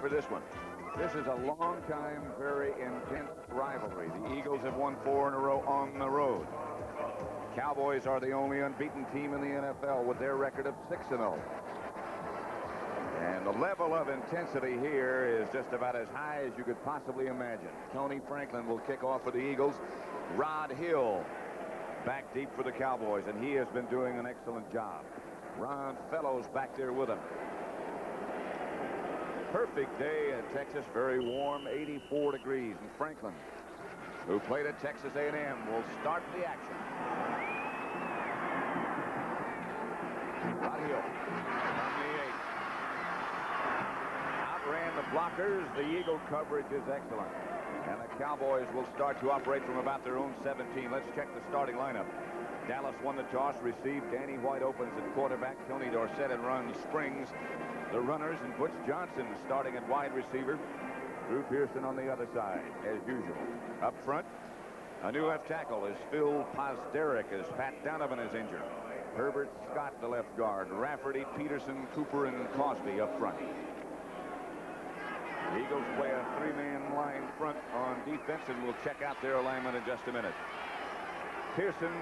for this one. This is a long-time, very intense rivalry. The Eagles have won 4 in a row on the road. Cowboys are the only unbeaten team in the NFL with their record of 6-0. And the level of intensity here is just about as high as you could possibly imagine. Tony Franklin will kick off for the Eagles. Rod Hill back deep for the Cowboys, and he has been doing an excellent job. Ron Fellows back there with him. Perfect day in Texas, very warm, 84 degrees. And Franklin, who played at Texas A&M, will start the action. Rod Hill from the 8. Outran the blockers. The Eagle coverage is excellent. And the Cowboys will start to operate from about their own 17. Let's check the starting lineup. Dallas won the toss, received. Danny White opens at quarterback. Tony Dorsett and Ron Springs, the runners, and Butch Johnson starting at wide receiver. Drew Pearson on the other side, as usual. Up front, a new left tackle is Phil Pozderac as Pat Donovan is injured. Herbert Scott, the left guard. Rafferty, Peterson, Cooper, and Cosbie up front. The Eagles play a 3-man line front on defense, and we'll check out their alignment in just a minute. Pearson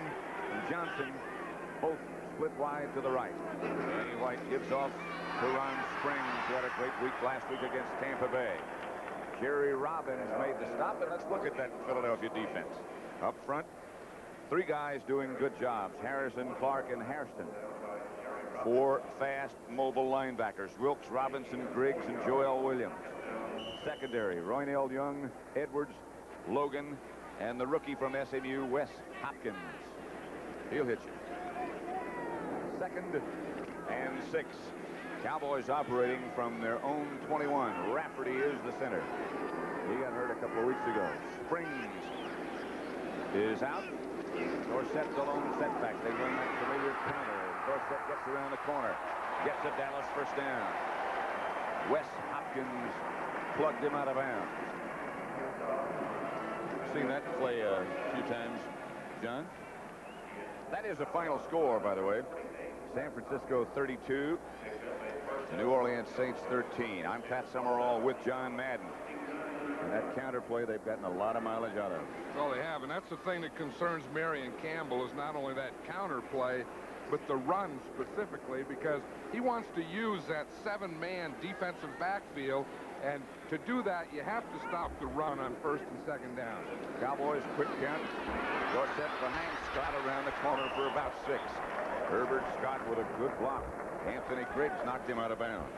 and Johnson both split wide to the right. Danny White gives off to Ron Springs, who had a great week last week against Tampa Bay. Jerry Robbins made the stop, and let's look at that Philadelphia defense. Up front, 3 guys doing good jobs. Harrison, Clark, and Hairston. 4 fast, mobile linebackers. Wilkes, Robinson, Griggs, and Joel Williams. Secondary, Roynell Young, Edwards, Logan, and the rookie from SMU, Wes Hopkins. He'll hit you. 2nd and 6. Cowboys operating from their own 21. Rafferty is the center. He got hurt a couple of weeks ago. Springs is out. Dorsett's the lone setback. They run that familiar counter. Dorsett gets around the corner. Gets a Dallas first down. Wes Hopkins plugged him out of bounds. Seen that play a few times, John? That is the final score, by the way. San Francisco 32. New Orleans Saints 13. I'm Pat Summerall with John Madden. And that counter play, they've gotten a lot of mileage out of. Well, they have, and that's the thing that concerns Marion Campbell, is not only that counter play, but the run specifically, because he wants to use that 7-man defensive backfield, and to do that, you have to stop the run on 1st and 2nd down. Cowboys quick count. Dorsett behind Scott around the corner for about 6. Herbert Scott with a good block. Anthony Griggs knocked him out of bounds.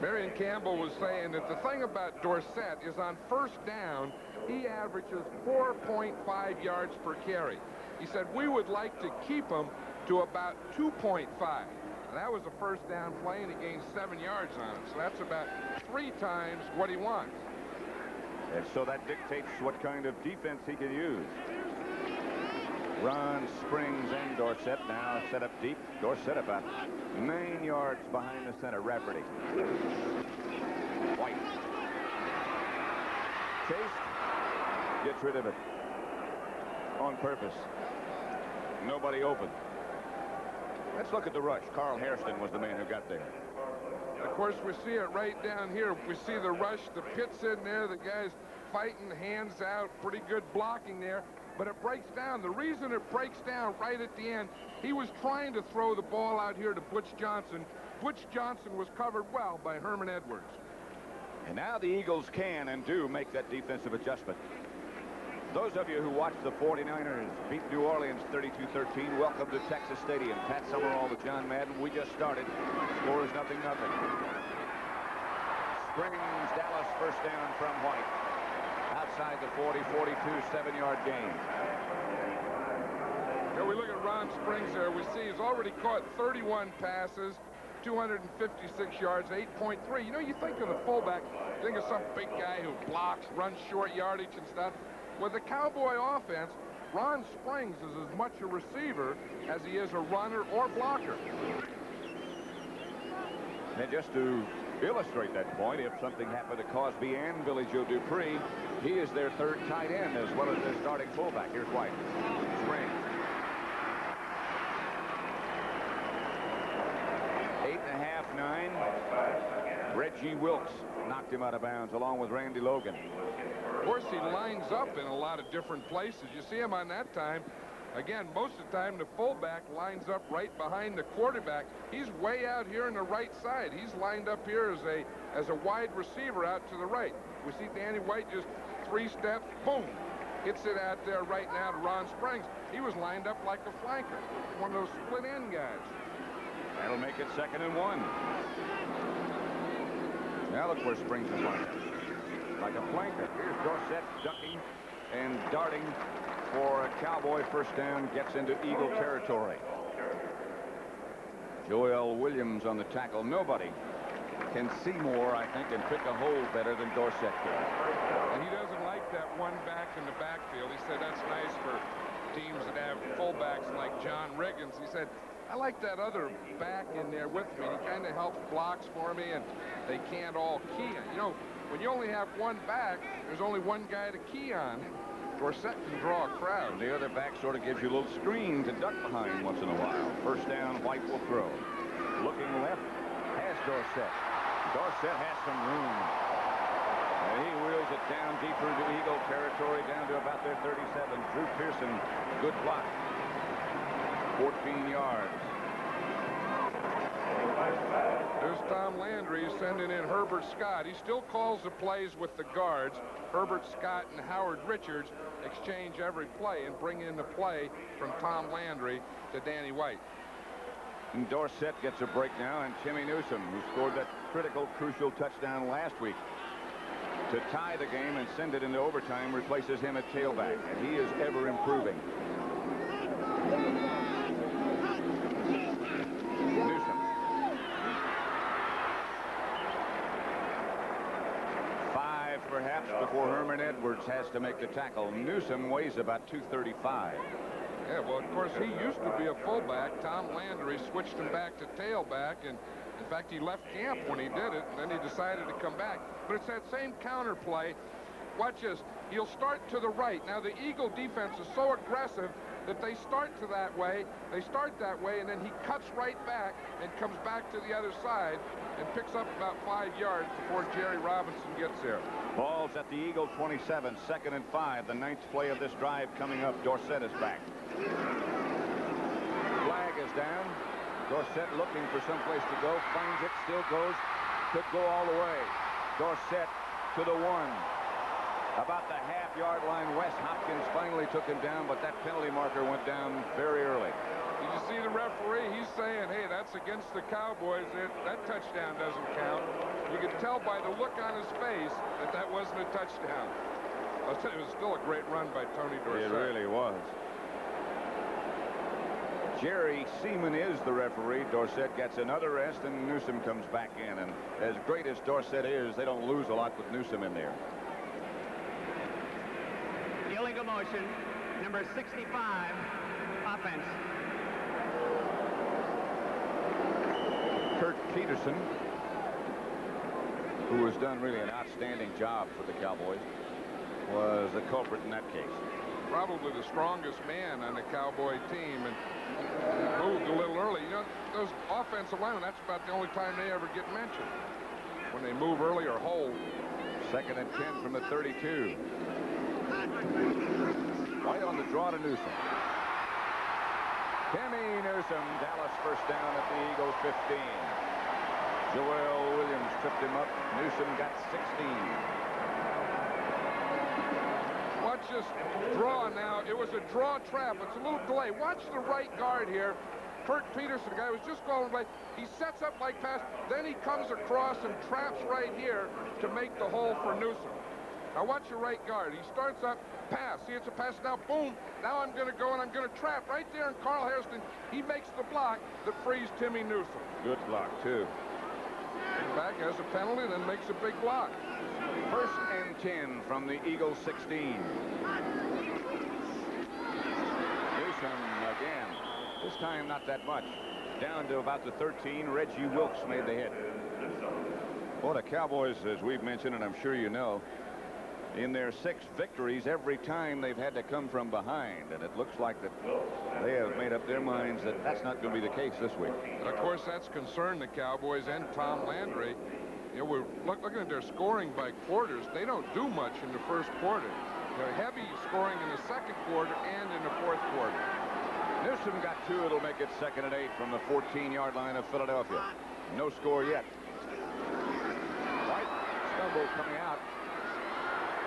Marion Campbell was saying that the thing about Dorsett is on 1st down, he averages 4.5 yards per carry. He said, we would like to keep him to about 2.5. That was a 1st down play, and he gained 7 yards on it. So that's about 3 times what he wants. And so that dictates what kind of defense he can use. Ron Springs and Dorsett now set up deep. Dorsett about 9 yards behind the center. Rafferty. White. Chase gets rid of it on purpose. Nobody open. Let's look at the rush. Carl Hairston was the man who got there. Of course, we see it right down here. We see the rush, the pit's in there, the guy's fighting, hands out, pretty good blocking there, but it breaks down. The reason it breaks down right at the end, he was trying to throw the ball out here to Butch Johnson. Butch Johnson was covered well by Herman Edwards. And now the Eagles can and do make that defensive adjustment. Those of you who watched the 49ers beat New Orleans 32-13, welcome to Texas Stadium. Pat Summerall with John Madden. We just started. Score is 0-0. Springs, Dallas first down from White. Outside the 40-42, 7-yard gain. Here we look at Ron Springs there. We see he's already caught 31 passes, 256 yards, 8.3. You know, you think of the fullback, think of some big guy who blocks, runs short yardage and stuff. With the Cowboy offense, Ron Springs is as much a receiver as he is a runner or blocker. And just to illustrate that point, if something happened to Cosbie and Billy Joe Dupree, he is their 3rd tight end as well as their starting fullback. Here's White. Springs. 9. Reggie Wilkes knocked him out of bounds along with Randy Logan. Of course, he lines up in a lot of different places. You see him on that time. Again, most of the time, the fullback lines up right behind the quarterback. He's way out here on the right side. He's lined up here as a wide receiver out to the right. We see Danny White just 3 steps, boom, hits it out there right now to Ron Springs. He was lined up like a flanker, one of those split end guys. That'll make it 2nd and 1. Now look where Springs is lined up. Like a flanker. Here's Dorsett ducking and darting for a Cowboy first down, gets into Eagle territory. Joel Williams on the tackle. Nobody can see more, I think, and pick a hole better than Dorsett can. And he doesn't like that one back in the backfield. He said that's nice for teams that have fullbacks like John Riggins. He said, I like that other back in there with me. He kind of helps blocks for me, and they can't all key on. You know, when you only have one back, there's only one guy to key on. Dorsett can draw a crowd. The other back sort of gives you a little screen to duck behind once in a while. First down, White will throw. Looking left, has Dorsett. Dorsett has some room. And he wheels it down deeper into Eagle territory, down to about their 37. Drew Pearson, good block. 14 yards. There's Tom Landry sending in Herbert Scott. He still calls the plays with the guards. Herbert Scott and Howard Richards exchange every play and bring in the play from Tom Landry to Danny White. And Dorsett gets a break now, and Timmy Newsom, who scored that critical, crucial touchdown last week to tie the game and send it into overtime, replaces him at tailback, and he is ever improving. Newsom. 5 perhaps before Herman Edwards has to make the tackle. Newsom weighs about 235. Yeah, well, of course, he used to be a fullback. Tom Landry switched him back to tailback, and in fact, he left camp when he did it, and then he decided to come back. But it's that same counter play. Watch this. He'll start to the right. Now, the Eagle defense is so aggressive that they start to that way. They start that way, and then he cuts right back and comes back to the other side and picks up about 5 yards before Jerry Robinson gets there. Ball's at the Eagle 27, 2nd and 5. The 9th play of this drive coming up. Dorsett is back. Flag is down. Dorsett looking for some place to go. Finds it. Still goes. Could go all the way. Dorsett to the 1. About the half-yard line. Wes Hopkins finally took him down, but that penalty marker went down very early. Did you see the referee? He's saying, hey, that's against the Cowboys. That touchdown doesn't count. You could tell by the look on his face that that wasn't a touchdown. I'll tell you, it was still a great run by Tony Dorsett. It really was. Jerry Seaman is the referee. Dorsett gets another rest, and Newsom comes back in. And as great as Dorsett is, they don't lose a lot with Newsom in there. Illegal motion, number 65, offense. Kurt Peterson, who has done really an outstanding job for the Cowboys, was the culprit in that case. Probably the strongest man on the Cowboy team, and moved a little early. You know, those offensive linemen, that's about the only time they ever get mentioned, when they move early or hold. 2nd and 10 from the 32. White on the draw to Newsom. Timmy Newsom, Dallas first down at the Eagles 15. Joel Williams tripped him up. Newsom got 16. Watch this draw now. It was a draw trap. It's a little delay. Watch the right guard here. Kurt Peterson, the guy was just going right. He sets up like pass. Then he comes across and traps right here to make the hole for Newsom. Now watch your right guard. He starts up, pass. See, it's a pass now. Boom. Now I'm going to go and I'm going to trap right there. And Carl Hairston, he makes the block that frees Timmy Newsom. Good block, too. Back has a penalty, then makes a big block. 1st and 10 from the Eagles 16. Newsom again. This time not that much. Down to about the 13. Reggie Wilkes made the hit. Well, the Cowboys, as we've mentioned, and I'm sure you know, in their 6 victories every time they've had to come from behind, and it looks like that they have made up their minds that that's not going to be the case this week. And of course, that's concerned the Cowboys and Tom Landry. You know, we're looking at their scoring by quarters. They don't do much in the first quarter. They're heavy scoring in the second quarter and in the fourth quarter. Newsom got 2. It'll make it 2nd and 8 from the 14-yard line of Philadelphia. No score yet. White stumble coming out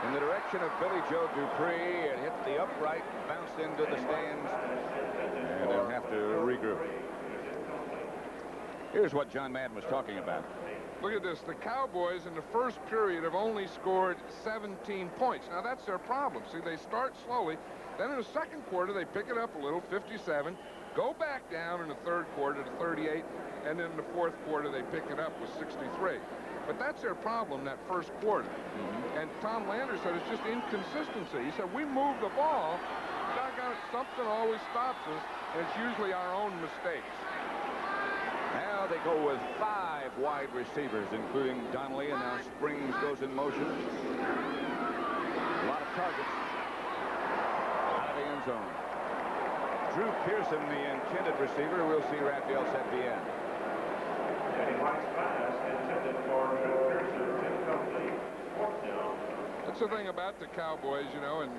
in the direction of Billy Joe Dupree. It hit the upright, bounced into the stands, and they'll have to regroup. Here's what John Madden was talking about. Look at this. The Cowboys in the first period have only scored 17 points. Now, that's their problem. See, they start slowly. Then in the second quarter, they pick it up a little, 57. Go back down in the third quarter to 38. And then in the fourth quarter, they pick it up with 63. But that's their problem, that first quarter. And Tom Landry said it's just inconsistency. He said, we move the ball. Doggone it, something always stops us, and it's usually our own mistakes. Now they go with 5 wide receivers, including Donnelly, and now Springs goes in motion. A lot of targets out of the end zone. Drew Pearson, the intended receiver. We'll see Raphael set the end. That's the thing about the Cowboys, you know, and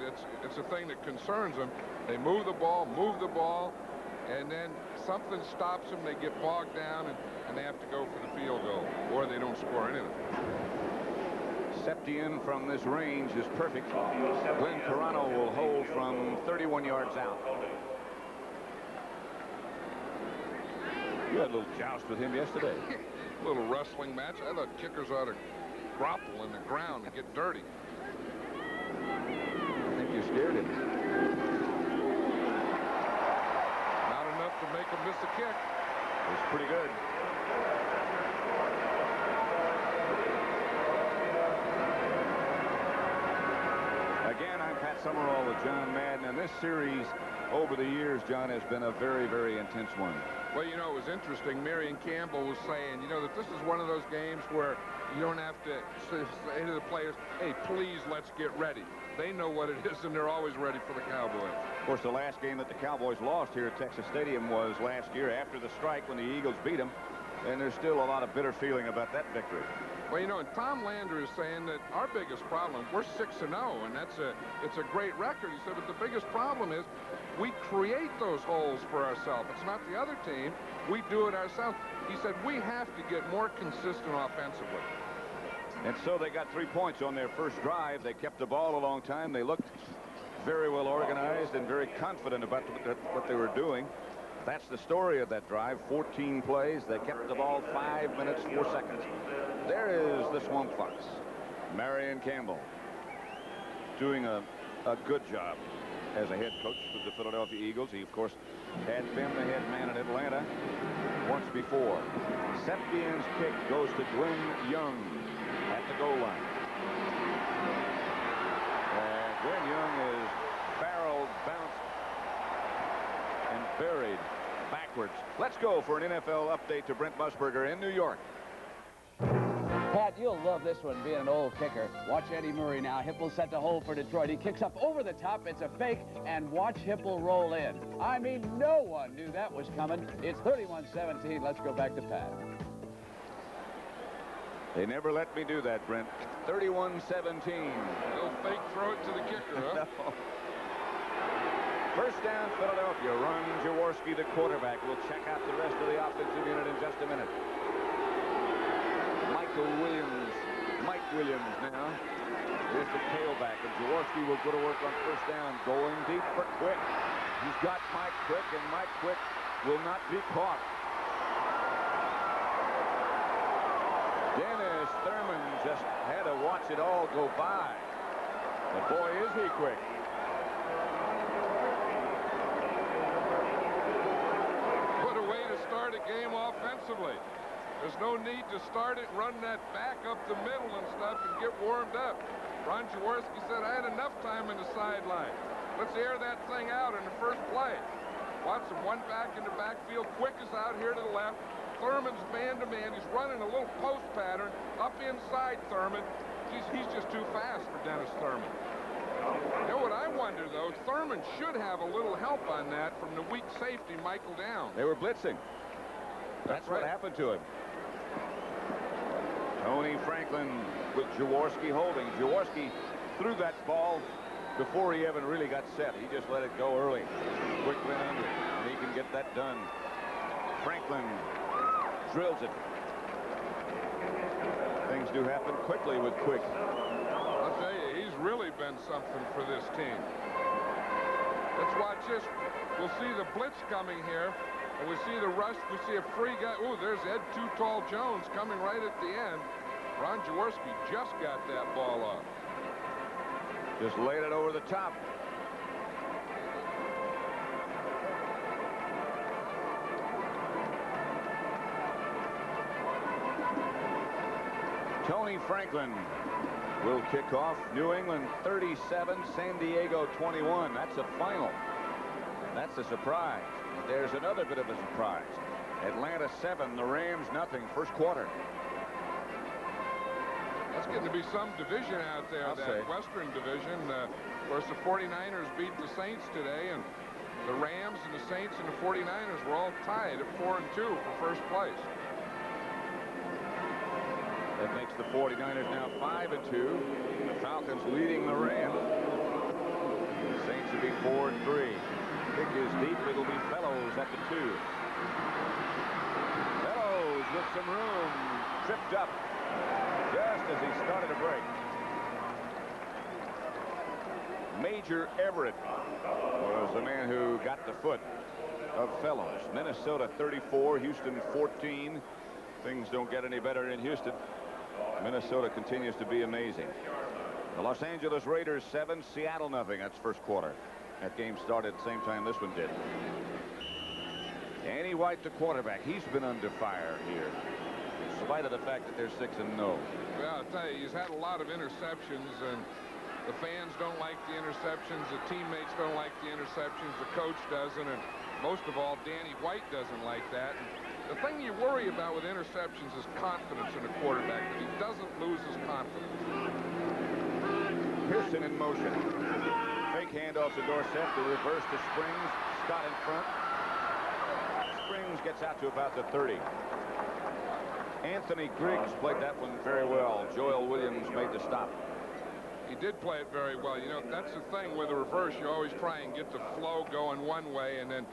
it's a thing that concerns them. They move the ball, and then something stops them. They get bogged down, and they have to go for the field goal, or they don't score anything. Septien from this range is perfect. Glenn Carano will hold from 31 yards out. You had a little joust with him yesterday. A little wrestling match. I thought kickers ought to grapple in the ground and get dirty. I think you scared him. Not enough to make him miss a kick. It was pretty good. Again, I'm Pat Summerall with John Madden, and this series over the years, John, has been a very, very intense one. Well, you know, it was interesting. Marion Campbell was saying, you know, that this is one of those games where you don't have to say to the players, hey, please, let's get ready. They know what it is, and they're always ready for the Cowboys. Of course, the last game that the Cowboys lost here at Texas Stadium was last year after the strike when the Eagles beat them, and there's still a lot of bitter feeling about that victory. Well, you know, and Tom Landry is saying that our biggest problem, we're 6-0, and it's a great record. He said, but the biggest problem is we create those holes for ourselves. It's not the other team. We do it ourselves. He said, we have to get more consistent offensively. And so they got 3 points on their first drive. They kept the ball a long time. They looked very well organized and very confident about what they were doing. That's the story of that drive. 14 plays. They kept the ball 5 minutes, 4 seconds. There is the Swamp Fox, Marion Campbell, doing a good job as a head coach of the Philadelphia Eagles. He, of course, had been the head man in Atlanta once before. Septien's kick goes to Glenn Young at the goal line. And Glenn Young is barreled, bounced, and buried backwards. Let's go for an NFL update to Brent Musburger in New York. Pat, you'll love this one, being an old kicker. Watch Eddie Murray now. Hipple set to hold for Detroit. He kicks up over the top. It's a fake, and watch Hipple roll in. I mean, no one knew that was coming. It's 31-17. Let's go back to Pat. They never let me do that, Brent. 31-17. Little fake throw it to the kicker, huh? No. First down, Philadelphia. Ron Jaworski, the quarterback. We'll check out the rest of the offensive unit in just a minute. Mike Williams now is the tailback, and Jaworski will go to work on first down, going deep for Quick. He's got Mike Quick, and Mike Quick will not be caught. Dennis Thurman just had to watch it all go by. But boy, is he quick. What a way to start a game offensively. There's no need to start it and run that back up the middle and stuff and get warmed up. Ron Jaworski said, I had enough time in the sideline. Let's air that thing out in the first play. Watson, one back in the backfield. Quick is out here to the left. Thurman's man-to-man. He's running a little post pattern up inside Thurman. he's just too fast for Dennis Thurman. You know what I wonder, though? Thurman should have a little help on that from the weak safety, Michael Downs. They were blitzing. That's right. what happened to him. Tony Franklin with Jaworski holding. Jaworski threw that ball before he even really got set. He just let it go early. Quick went under, and he can get that done. Franklin drills it. Things do happen quickly with Quick. I'll tell you, he's really been something for this team. Let's watch this. We'll see the blitz coming here, and we see the rush. We see a free guy. Oh, there's Ed Too Tall Jones coming right at the end. Ron Jaworski just got that ball off. Just laid it over the top. Tony Franklin will kick off. New England 37, San Diego 21. That's a final. That's a surprise. There's another bit of a surprise. Atlanta 7, the Rams nothing, first quarter. That's getting to be some division out there, that Western division. Of course, the 49ers beat the Saints today, and the Rams and the Saints and the 49ers were all tied at 4-2 for first place. That makes the 49ers now 5-2. The Falcons leading the Rams. The Saints will be 4-3. Kick is deep. It'll be Fellows at the 2. Fellows with some room. Tripped up just as he started a break. Major Everett was the man who got the foot of Fellows. Minnesota 34, Houston 14. Things don't get any better in Houston. Minnesota continues to be amazing. The Los Angeles Raiders 7, Seattle nothing. That's first quarter. That game started at the same time this one did. Danny White, the quarterback, he's been under fire here, in spite of the fact that they're 6-0. Well, I'll tell you, he's had a lot of interceptions, and the fans don't like the interceptions. The teammates don't like the interceptions. The coach doesn't, and most of all, Danny White doesn't like that. And the thing you worry about with interceptions is confidence in a quarterback, that he doesn't lose his confidence. Pearson in motion. Fake handoff to Dorsett. The reverse to Springs. Scott in front. Springs gets out to about the 30. Anthony Griggs played that one very well. Joel Williams made the stop. He did play it very well. You know, that's the thing with the reverse. You always try and get the flow going one way and then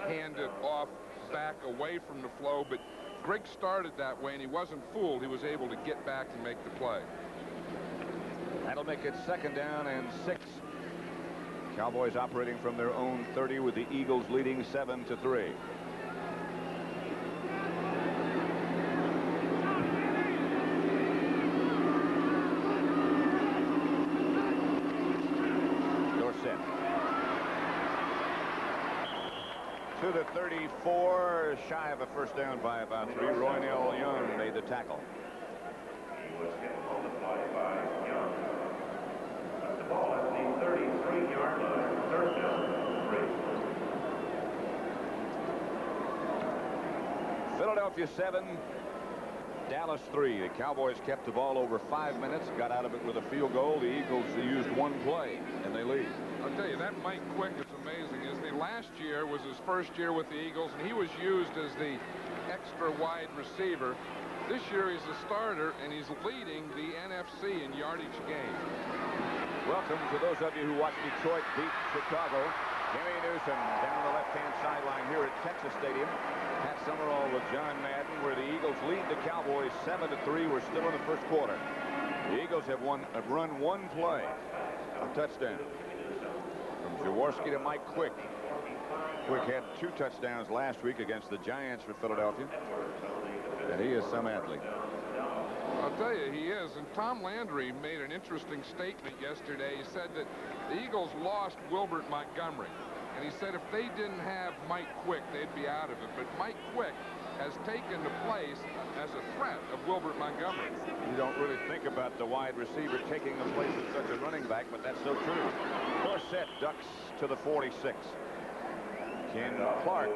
hand it off back away from the flow, but Griggs started that way and he wasn't fooled. He was able to get back and make the play. That'll make it 2nd down and 6. Cowboys operating from their own 30 with the Eagles leading 7-3. Dorsett to the 34, shy of a first down by about 3. Roynell Young made the tackle. He was hit on the fly by Young. The ball at the 33-yard line, 3rd down, 3. Philadelphia 7, Dallas 3. The Cowboys kept the ball over 5 minutes, got out of it with a field goal. The Eagles used one play, and they lead. I'll tell you, that Mike Quick is amazing, isn't he? Last year was his first year with the Eagles, and he was used as the extra wide receiver. This year he's a starter, and he's leading the NFC in yardage gain. Welcome to those of you who watched Detroit beat Chicago. Kenny Newsom down the left-hand sideline here at Texas Stadium. Pat Summerall with John Madden, where the Eagles lead the Cowboys 7-3. We're still in the first quarter. The Eagles have run one play, a touchdown. From Jaworski to Mike Quick. Quick had 2 touchdowns last week against the Giants for Philadelphia. And he is some athlete. I'll tell you, he is. And Tom Landry made an interesting statement yesterday. He said that the Eagles lost Wilbert Montgomery. And he said if they didn't have Mike Quick, they'd be out of it. But Mike Quick has taken the place as a threat of Wilbert Montgomery. You don't really think about the wide receiver taking the place of such a running back, but that's so true. Dorsett ducks to the 46. Ken Clark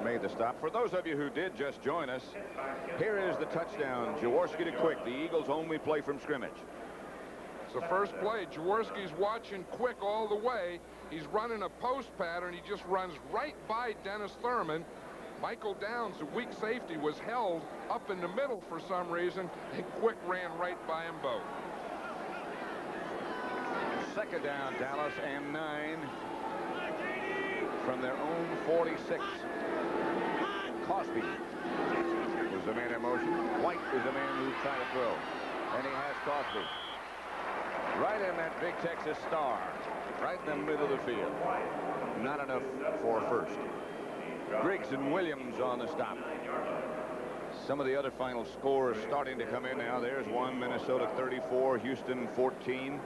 made the stop. For those of you who did just join us, here is the touchdown. Jaworski to Quick. The Eagles only play from scrimmage. It's the first play. Jaworski's watching Quick all the way. He's running a post pattern. He just runs right by Dennis Thurman. Michael Downs, the weak safety, was held up in the middle for some reason, and Quick ran right by them both. Second down, Dallas, and 9 from their own 46. Cosbie was the man in motion. White is the man who's trying to throw. And he has Cosbie right in that big Texas star, right in the middle of the field. Not enough for first. Griggs and Williams on the stop. Some of the other final scores starting to come in now. There's one, Minnesota 34, Houston 14.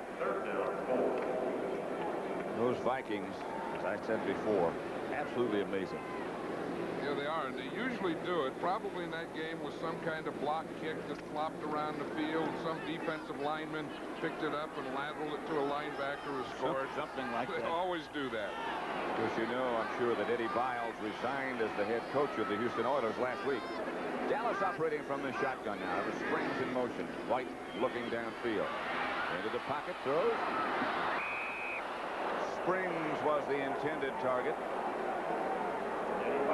Those Vikings, as I said before, absolutely amazing. Yeah, they are, and they usually do it. Probably in that game was some kind of block kick that flopped around the field. Some defensive lineman picked it up and lateraled it to a linebacker who scored. Something like that. They always do that. As you know, I'm sure that Eddie Biles resigned as the head coach of the Houston Oilers last week. Dallas operating from the shotgun now. The Springs in motion. White looking downfield. Into the pocket, throws. Springs was the intended target.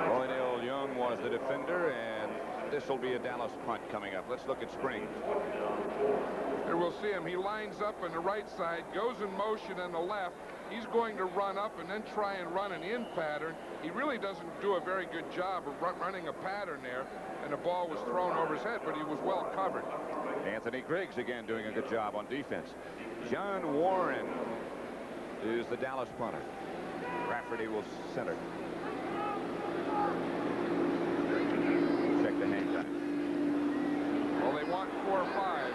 Roynell Young was the defender, and this will be a Dallas punt coming up. Let's look at Springs. Here we'll see him. He lines up on the right side, goes in motion on the left. He's going to run up and then try and run an in pattern. He really doesn't do a very good job of running a pattern there, and the ball was thrown over his head, but he was well covered. Anthony Griggs again doing a good job on defense. John Warren is the Dallas punter. Rafferty will center. Check the hang time. Well, they want 4 or 5.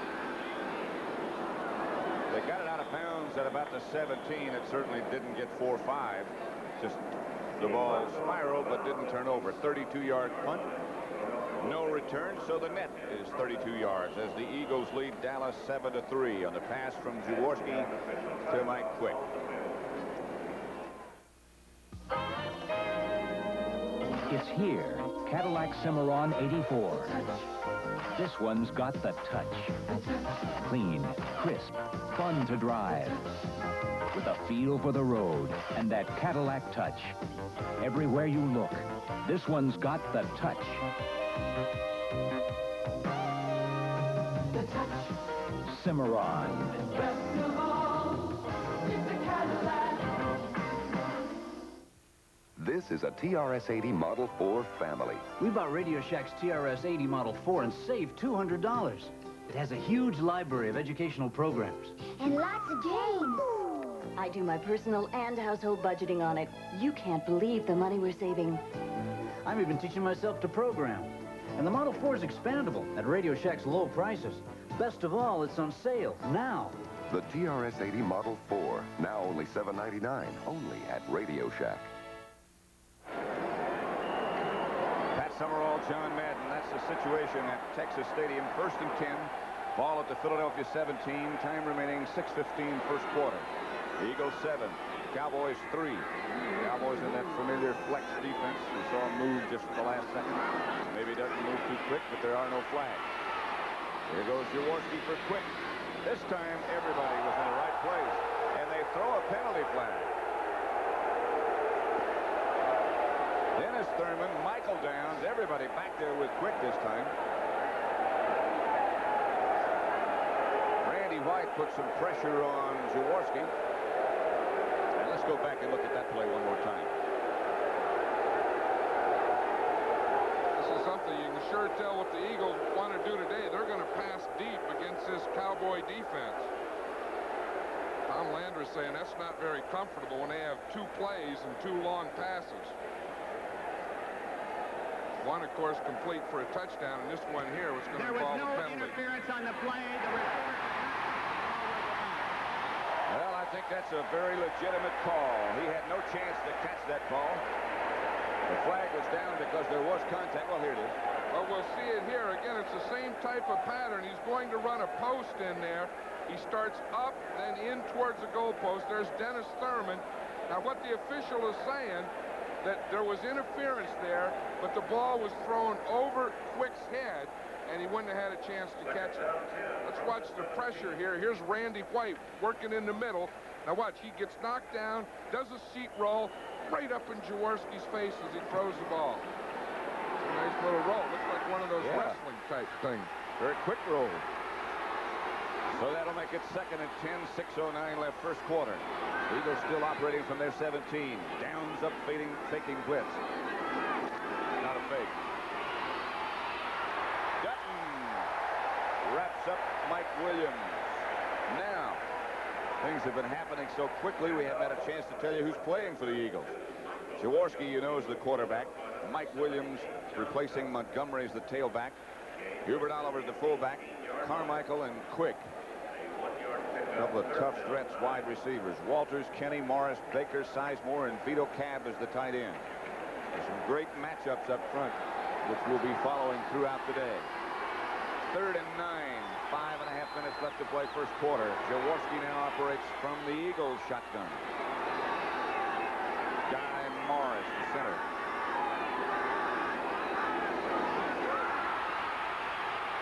They got it out of bounds at about the 17. It certainly didn't get 4 or 5. Just the ball spiraled but didn't turn over. 32-yard punt. No return, so the net is 32 yards as the Eagles lead Dallas 7-3 on the pass from Jaworski to Mike Quick. It's here, Cadillac Cimarron 84. This one's got the touch. Clean, crisp, fun to drive. With a feel for the road and that Cadillac touch. Everywhere you look, this one's got the touch. Cimarron. This is a TRS-80 Model 4 family. We bought Radio Shack's TRS-80 Model 4 and saved $200. It has a huge library of educational programs. And lots of games. I do my personal and household budgeting on it. You can't believe the money we're saving. I'm even teaching myself to program. And the Model 4 is expandable at Radio Shack's low prices. Best of all, it's on sale now. The TRS-80 Model 4, now only $7.99, only at Radio Shack. Pat Summerall, John Madden. That's the situation at Texas Stadium. 1st and 10. Ball at the Philadelphia 17. Time remaining 6:15 first quarter. Eagles 7. Cowboys 3. Cowboys in that familiar flex defense. We saw him move just at the last second. Maybe he doesn't move too quick, but there are no flags. Here goes Jaworski for Quick. This time everybody was in the right place, and they throw a penalty flag. Dennis Thurman, Michael Downs, everybody back there with Quick this time. Randy White put some pressure on Jaworski. And let's go back and look at that play one more time. This is something you can sure tell what the Eagles want to do today. They're going to pass deep against this Cowboy defense. Tom Landry saying that's not very comfortable when they have 2 plays and 2 long passes. One, of course, complete for a touchdown, and this one here was going to involve a penalty. There was no interference on the play. The report. Well, I think that's a very legitimate call. He had no chance to catch that ball. The flag was down because there was contact. Well, here it is. Well, we'll see it here. Again, it's the same type of pattern. He's going to run a post in there. He starts up, then in towards the goalpost. There's Dennis Thurman. Now, what the official is saying, that there was interference there, but the ball was thrown over Quick's head, and he wouldn't have had a chance to catch it. Let's watch the pressure here. Here's Randy White working in the middle. Now watch, he gets knocked down, does a seat roll, right up in Jaworski's face as he throws the ball. It's a nice little roll. Looks like one of those wrestling type things. Very quick roll. So that'll make it 2nd and 10, 6:09 left first quarter. The Eagles still operating from their 17. Downs up, faking blitz. Not a fake. Dutton wraps up Mike Williams. Now, things have been happening so quickly we haven't had a chance to tell you who's playing for the Eagles. Jaworski, you know, is the quarterback. Mike Williams replacing Montgomery as the tailback. Hubert Oliver's the fullback. Carmichael and Quick. A couple of tough threats, wide receivers. Walters, Kenny, Morris, Baker, Sizemore, and Vito Cab as the tight end. There's some great matchups up front, which we'll be following throughout the day. 3rd and 9, 5.5 minutes left to play first quarter. Jaworski now operates from the Eagles shotgun. Guy Morris, the center.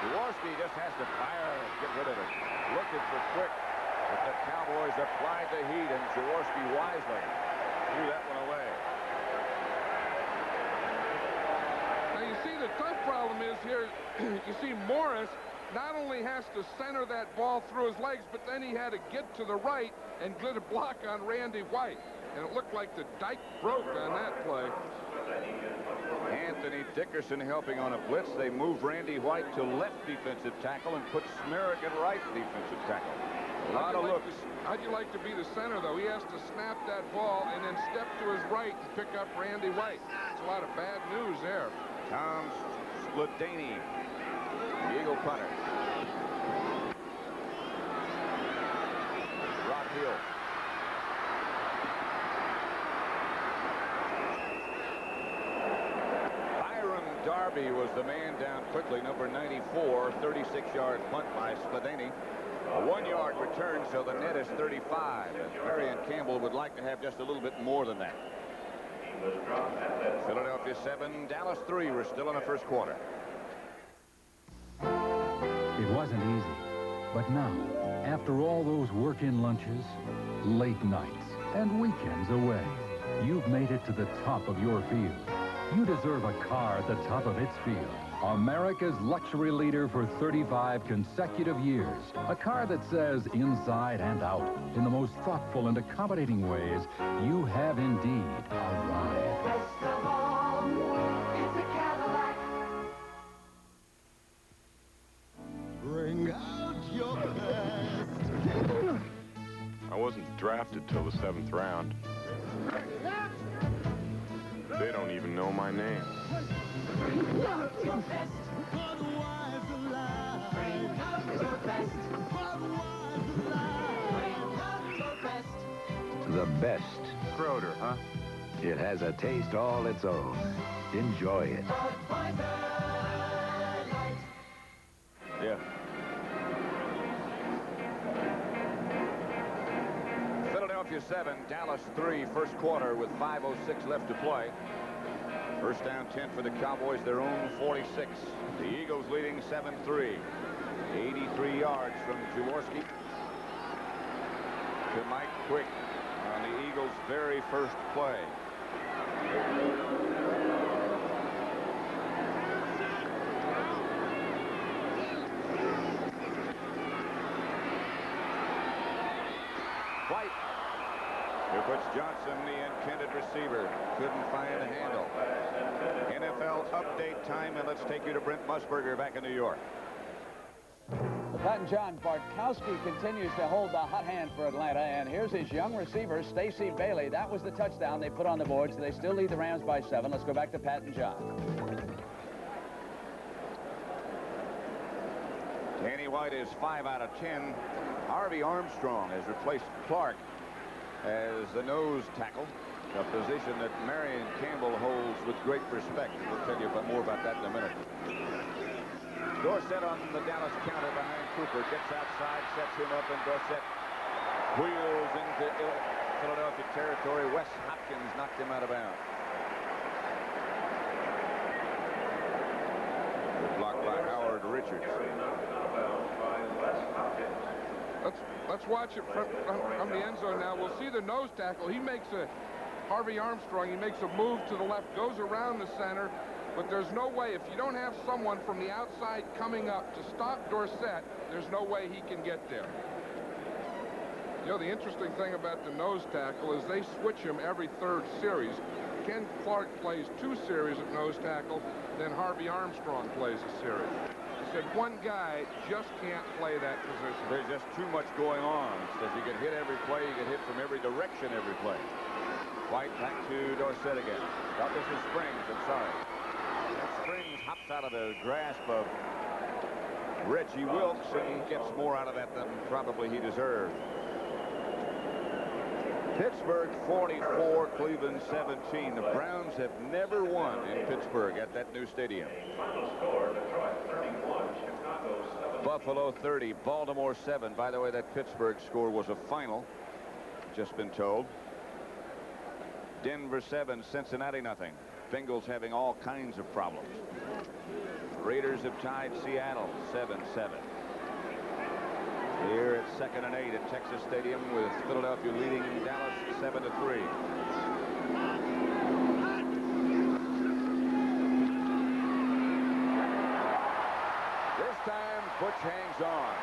Jaworski just has to fire, get rid of it. Looking for Quick. But the Cowboys applied the heat, and Jaworski wisely threw that one away. Now you see the tough problem is here, you see Morris not only has to center that ball through his legs, but then he had to get to the right and get a block on Randy White. And it looked like the dike broke on that play. Anthony Dickerson helping on a blitz. They moved Randy White to left defensive tackle and put Smerrick at right defensive tackle. A lot of looks. How'd you like to be the center, though? He has to snap that ball and then step to his right and pick up Randy White. It's a lot of bad news there. Tom Spladaney, the Eagle punter. Rock Hill. Darby was the man down quickly, number 94, 36-yard punt by Spladaney. A 1-yard return, so the net is 35. And Marion Campbell would like to have just a little bit more than that. Philadelphia 7, Dallas 3. We're still in the first quarter. It wasn't easy, but now, after all those work-in lunches, late nights, and weekends away, you've made it to the top of your field. You deserve a car at the top of its field. America's luxury leader for 35 consecutive years. A car that says inside and out, in the most thoughtful and accommodating ways, you have indeed arrived. Best of all, it's a Cadillac. Bring out your best. I wasn't drafted till the 7th round. They don't even know my name. Bring out your best. Budweiser Light. Bring out your best. Budweiser Light. Bring out your best. The best. Schroeder, huh? It has a taste all its own. Enjoy it. Budweiser Light. Yeah. Philadelphia 7, Dallas 3, first quarter with 5:06 left to play. First down 10 for the Cowboys, their own 46. The Eagles leading 7-3. 83 yards from Jaworski to Mike Quick on the Eagles' very first play. White. Here puts Johnson, the intended receiver. Couldn't find a handle. NFL update time, and let's take you to Brent Musburger back in New York. The Pat and John Bartkowski continues to hold the hot hand for Atlanta, and here's his young receiver, Stacey Bailey. That was the touchdown they put on the board, so they still lead the Rams by 7. Let's go back to Pat and John. Danny White is 5 out of 10. Harvey Armstrong has replaced Clark as the nose tackle, a position that Marion Campbell holds with great respect. We'll tell you more about that in a minute. Dorsett on the Dallas counter behind Cooper. Gets outside, sets him up, and Dorsett wheels into Philadelphia territory. Wes Hopkins knocked him out of bounds. Good block by Howard Richards. Let's watch it from the end zone now. We'll see the nose tackle. He makes a Harvey Armstrong. He makes a move to the left, goes around the center, but there's no way, if you don't have someone from the outside coming up to stop Dorsett, there's no way he can get there. You know, the interesting thing about the nose tackle is they switch him every third series. Ken Clark plays 2 series at nose tackle, then Harvey Armstrong plays a series. He said one guy just can't play that position. There's just too much going on. He says you get hit every play, you get hit from every direction every play. White back to Dorsett again. Oh, this is Springs, I'm sorry. That Springs hops out of the grasp of Reggie Wilkes, and he gets more out of that than probably he deserved. Pittsburgh 44, Cleveland 17. The Browns have never won in Pittsburgh at that new stadium. Buffalo 30, Baltimore 7. By the way, that Pittsburgh score was a final. Just been told. Denver 7, Cincinnati nothing. Bengals having all kinds of problems. Raiders have tied Seattle 7-7. Here at 2nd and 8 at Texas Stadium with Philadelphia leading Dallas 7-3. This time Butch hangs on.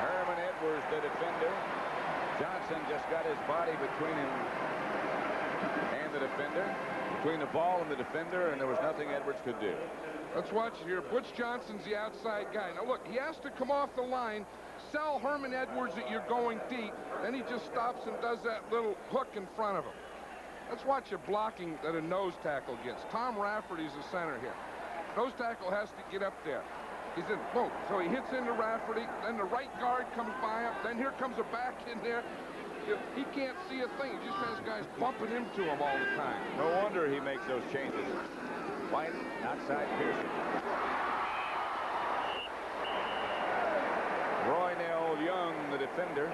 Herman Edwards, the defender. Johnson just got his body between him and the defender, between the ball and the defender, and there was nothing Edwards could do. Let's watch it here. Butch Johnson's the outside guy. Now look, he has to come off the line, sell Herman Edwards that you're going deep, then he just stops and does that little hook in front of him. Let's watch a blocking that a nose tackle gets. Tom Rafferty's the center here. Nose tackle has to get up there. He's in, boom. So he hits into Rafferty, then the right guard comes by him, then here comes a back in there. He can't see a thing. He just has guys bumping into him all the time. No wonder he makes those changes. White outside Pearson. Roynell Young, the defender.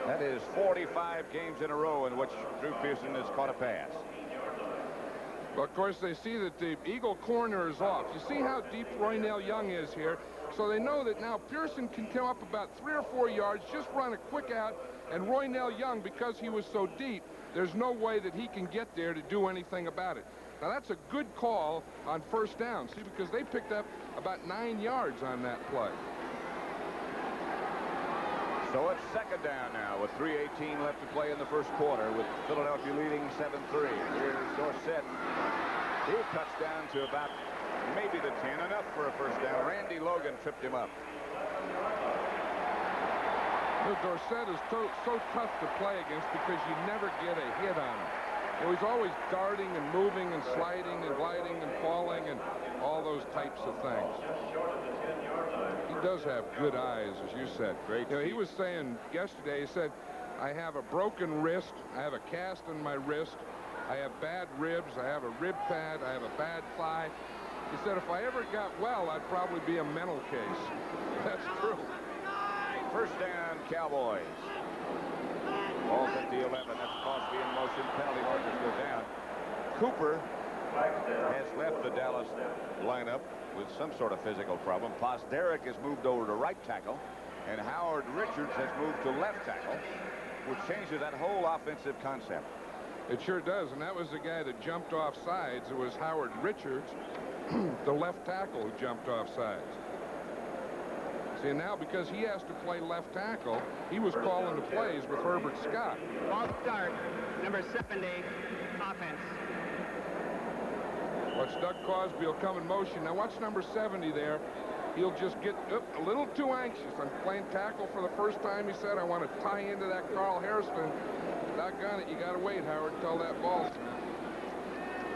That is 45 games in a row in which Drew Pearson has caught a pass. Well, of course, they see that the Eagle corner is off. You see how deep Roynell Young is here. So they know that now Pearson can come up about 3 or 4 yards, just run a quick out, and Roynell Young, because he was so deep, there's no way that he can get there to do anything about it. Now, that's a good call on first down, see, because they picked up about 9 yards on that play. So it's 2nd down now with 3:18 left to play in the first quarter with Philadelphia leading 7-3. Here's Dorsett. He cuts down to about maybe the 10, enough for a first down. Randy Logan tripped him up. Dorsett is so tough to play against because you never get a hit on him. You know, he's always darting and moving and sliding and gliding and falling and all those types of things. He does have good eyes, as you said. Great. You know, he was saying yesterday, he said, I have a broken wrist, I have a cast on my wrist, I have bad ribs, I have a rib pad, I have a bad thigh. He said, if I ever got well, I'd probably be a mental case. That's true. First down, Cowboys. Ball at the 11. That's Cosbie in motion. Penalty markers go down. Cooper has left the Dallas lineup with some sort of physical problem. Posterick has moved over to right tackle, and Howard Richards has moved to left tackle, which changes that whole offensive concept. It sure does, and that was the guy that jumped off sides. It was Howard Richards, the left tackle, who jumped off sides. See, now because he has to play left tackle, he was calling the plays with Herbert Scott. Ball start, number 70, offense. Watch Doug Cosbie will come in motion. Now watch number 70 there. He'll just get a little too anxious. I'm playing tackle for the first time, he said. I want to tie into that Carl Hairston. Doggone it, you got to wait, Howard, until that ball's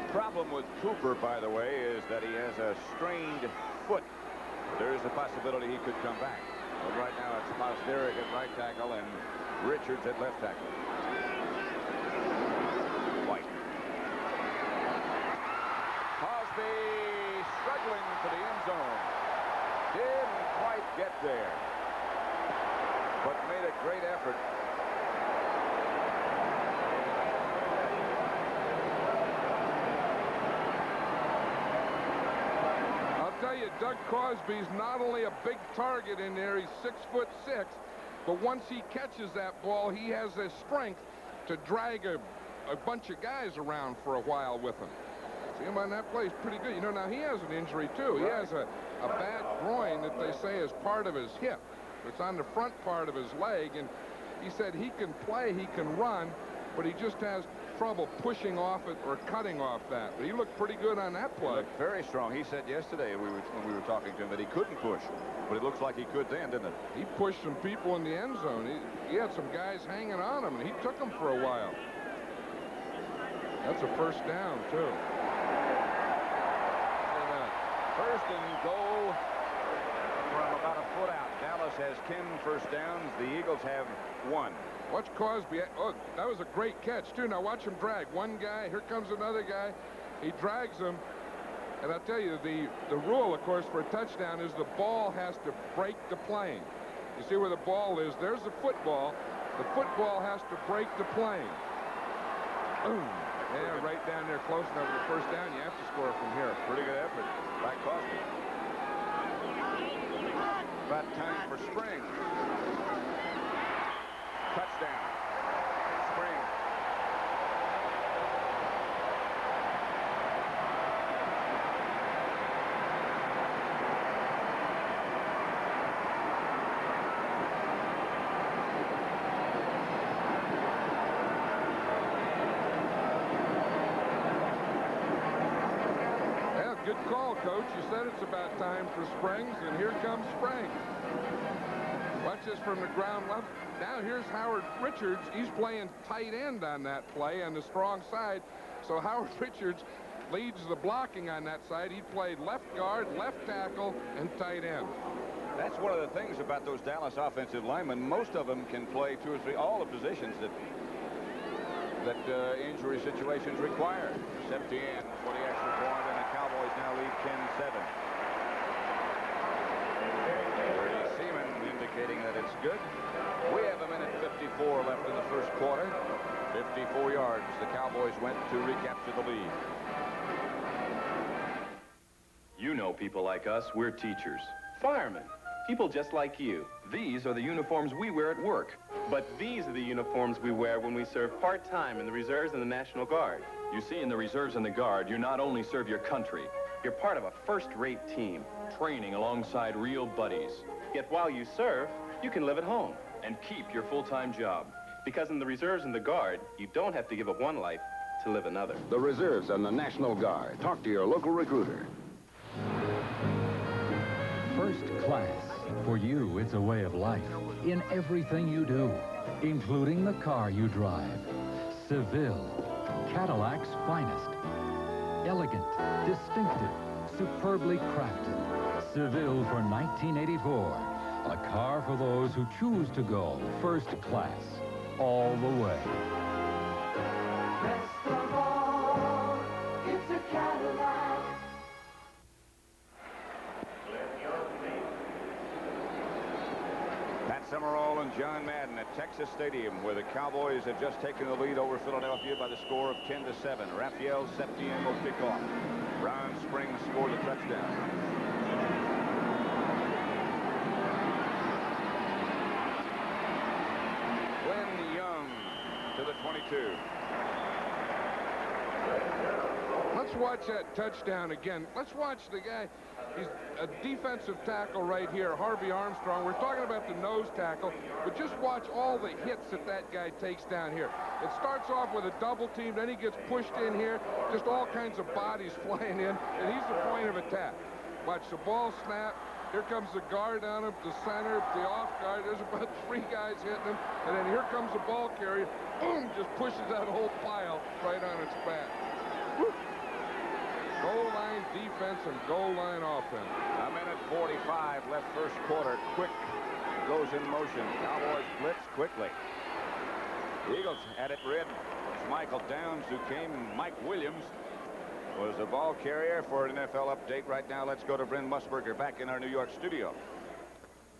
The problem with Cooper, by the way, is that he has a strained foot. There is a possibility he could come back. But right now it's Posterick at right tackle and Richards at left tackle. White. Cosbie struggling for the end zone. Didn't quite get there, but made a great effort. tell you, Doug Cosby's not only a big target in there, he's 6'6", but once he catches that ball, he has the strength to drag a bunch of guys around for a while with him. See him on that play, he's pretty good. You know, now he has an injury, too. He has a bad groin that they say is part of his hip. It's on the front part of his leg, and he said he can play, he can run, but he just has trouble pushing off it or cutting off that. But he looked pretty good on that play. He looked very strong. He said yesterday when we were talking to him that he couldn't push, but it looks like he could then, didn't it? He pushed some people in the end zone. He had some guys hanging on him, and he took them for a while. That's a first down, too. First and goal from about a foot out. Dallas has 10 first downs. The Eagles have 1. Watch Cosbie. Oh, that was a great catch, too. Now watch him drag. One guy, here comes another guy. He drags him. And I'll tell you, the rule, of course, for a touchdown is the ball has to break the plane. You see where the ball is? There's the football. The football has to break the plane. Boom. Yeah, right down there, close enough to the first down. You have to score from here. Pretty good effort by Cosbie. About time for Springs. Touchdown. Springs. Good call, Coach. You said it's about time for Springs, and here comes Springs. Watch this from the ground level. Now here's Howard Richards. He's playing tight end on that play on the strong side. So Howard Richards leads the blocking on that side. He played left guard, left tackle, and tight end. That's one of the things about those Dallas offensive linemen. Most of them can play 2 or 3, all the positions that injury situations require. Septien for the extra point, and the Cowboys now lead 10-7. Seaman indicating that it's good. We have a minute 54 left in the first quarter. 54 yards. The Cowboys went to recapture the lead. You know people like us. We're teachers. Firemen. People just like you. These are the uniforms we wear at work. But these are the uniforms we wear when we serve part-time in the reserves and the National Guard. You see, in the reserves and the Guard, you not only serve your country, you're part of a first-rate team, training alongside real buddies. Yet while you serve, you can live at home and keep your full-time job. Because in the reserves and the Guard, you don't have to give up one life to live another. The reserves and the National Guard. Talk to your local recruiter. First class. For you, it's a way of life in everything you do, including the car you drive. Seville, Cadillac's finest. Elegant, distinctive, superbly crafted. Seville for 1984. A car for those who choose to go first class all the way. Best of all, it's a Cadillac. Pat Summerall and John Madden at Texas Stadium, where the Cowboys have just taken the lead over Philadelphia by the score of 10-7. Raphael Septien will kick off. Ron Springs scored the touchdown. Glenn Young to the 22. Let's watch that touchdown again. Let's watch the guy. He's a defensive tackle right here, Harvey Armstrong. We're talking about the nose tackle, but just watch all the hits that guy takes down here. It starts off with a double team, then he gets pushed in here, just all kinds of bodies flying in, and he's the point of attack. Watch the ball snap. Here comes the guard on him, the center, the off guard. There's about 3 guys hitting him, and then here comes the ball carrier. Boom, just pushes that whole pile right on its back. Woo. Goal line defense and goal line offense. A minute 45 left first quarter. Quick goes in motion. Cowboys blitz quickly. The Eagles had it red. It's Michael Downs who came. Mike Williams was the ball carrier for an NFL update. Right now, let's go to Bryn Musburger back in our New York studio.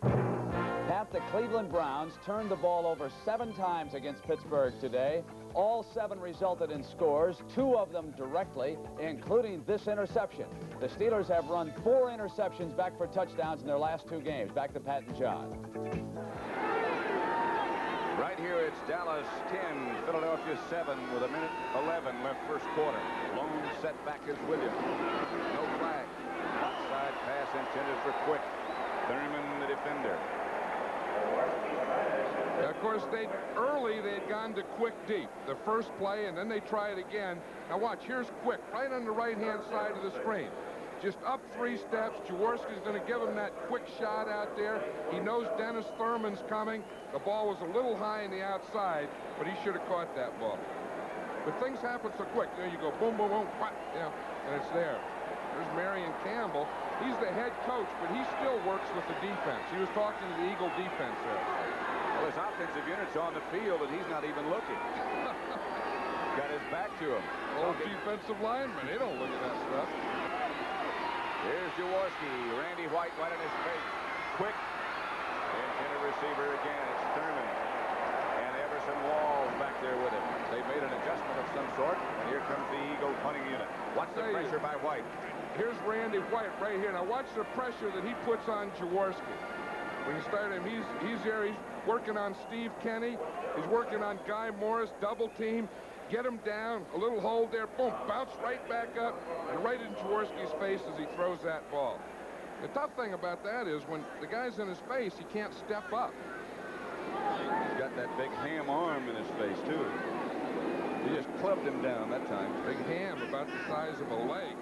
Pat, the Cleveland Browns turned the ball over 7 times against Pittsburgh today. All 7 resulted in scores, 2 of them directly, including this interception. The Steelers have run 4 interceptions back for touchdowns in their last 2 games. Back to Pat and John. Right here, it's Dallas 10, Philadelphia 7 with 1:11 left first quarter. Lone setback is Williams. No flag. Outside pass intended for Quick. Thurman, the defender. Of course, they'd gone to Quick deep the first play, and then they try it again. Now watch, here's Quick right on the right-hand side of the screen. Just up 3 steps. Jaworski's going to give him that quick shot out there. He knows Dennis Thurman's coming. The ball was a little high in the outside, but he should have caught that ball. But things happen so quick. You know, you go boom, boom, boom, whap, and it's there. There's Marion Campbell. He's the head coach, but he still works with the defense. He was talking to the Eagle defense there. Well, his offensive unit's on the field, and he's not even looking. Got his back to him. Old defensive lineman. They don't look at that stuff. Here's Jaworski. Randy White right in his face. Quick. Intended receiver again. It's Thurman. And Everson Wall's back there with him. They made an adjustment of some sort. And here comes the Eagle punting unit. Watch the pressure by White. Here's Randy White right here. Now watch the pressure that he puts on Jaworski. When you start him, he's there. He's working on Steve Kenny. He's working on Guy Morris. Double team. Get him down, a little hold there, boom, bounce right back up, and right in Jaworski's face as he throws that ball. The tough thing about that is when the guy's in his face, he can't step up. He's got that big ham arm in his face, too. He just clubbed him down that time. Big ham, about the size of a leg.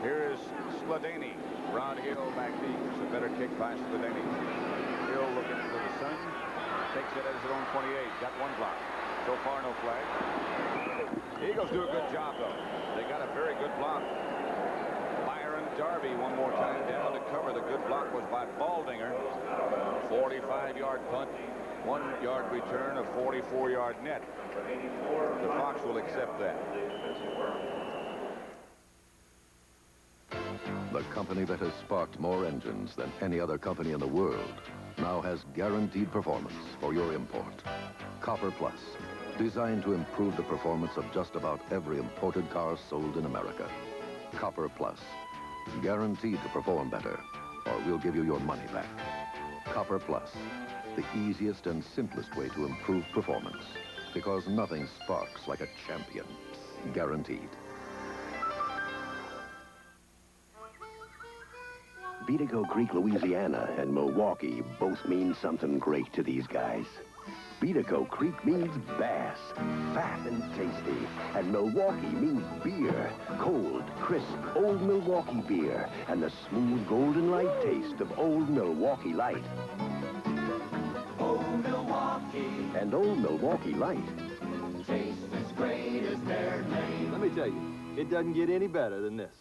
Here is Sladany. Rod Hill back deep. It's a better kick by Sladany. Hill looking to the sun. Takes it at his own 28. Got 1 block. So far, no flag. Eagles do a good job, though. They got a very good block. Byron Darby one more time down to cover. The good block was by Baldinger. 45-yard punt, 1-yard return, a 44-yard net. The Fox will accept that. The company that has sparked more engines than any other company in the world now has guaranteed performance for your import. Copper Plus, designed to improve the performance of just about every imported car sold in America. Copper Plus, guaranteed to perform better, or we'll give you your money back. Copper Plus, the easiest and simplest way to improve performance, because nothing sparks like a champion. Guaranteed. Beatico Creek, Louisiana, and Milwaukee both mean something great to these guys. Beatico Creek means bass, fat and tasty. And Milwaukee means beer, cold, crisp, Old Milwaukee beer, and the smooth golden light taste of Old Milwaukee Light. Old Milwaukee. And Old Milwaukee Light. Taste as great as their name. Let me tell you, it doesn't get any better than this.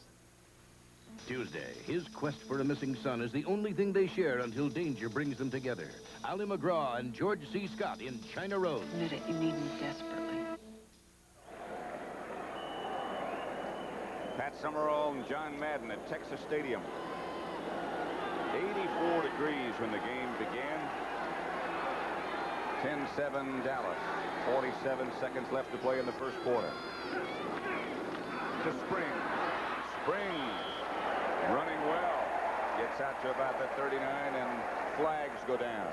Tuesday, his quest for a missing son is the only thing they share until danger brings them together. Ali McGraw and George C. Scott in China Road. Admit it, you need me desperately. Pat Summerall and John Madden at Texas Stadium. 84 degrees when the game began. 10-7 Dallas. 47 seconds left to play in the first quarter. To Spring. Spring running well. Gets out to about the 39 and flags go down.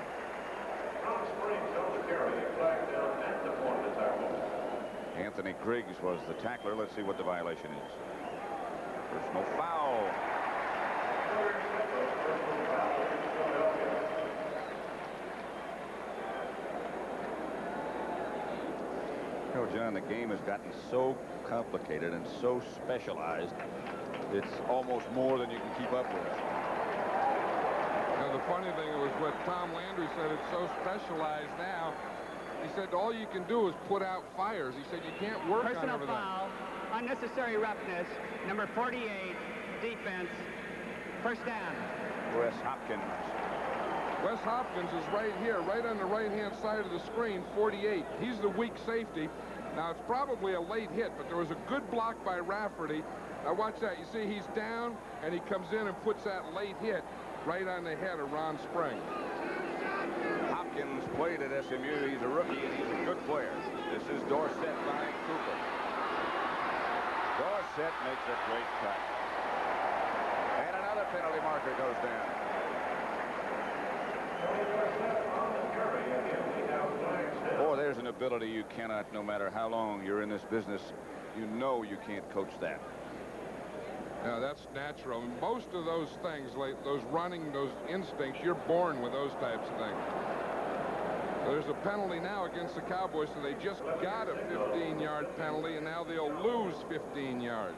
Anthony Griggs was the tackler. Let's see what the violation is. Personal foul. You know, John, the game has gotten so complicated and so specialized, it's almost more than you can keep up with. Now, the funny thing was what Tom Landry said, it's so specialized now. He said all you can do is put out fires. He said you can't work on Personal everything. foul, unnecessary roughness, number 48, defense, first down. Wes Hopkins. Wes Hopkins is right here, right on the right-hand side of the screen, 48. He's the weak safety. Now, it's probably a late hit, but there was a good block by Rafferty. Now, watch that. You see, he's down, and he comes in and puts that late hit right on the head of Ron Spring. Hopkins Hopkins played at SMU. He's a rookie, and he's a good player. This is Dorsett behind Cooper. Dorsett makes a great cut. And another penalty marker goes down. Boy, there's an ability you cannot, no matter how long you're in this business, you know you can't coach that. Yeah, that's natural. And most of those things, like those running, those instincts, you're born with those types of things. So there's a penalty now against the Cowboys, so they just got a 15-yard penalty, and now they'll lose 15 yards.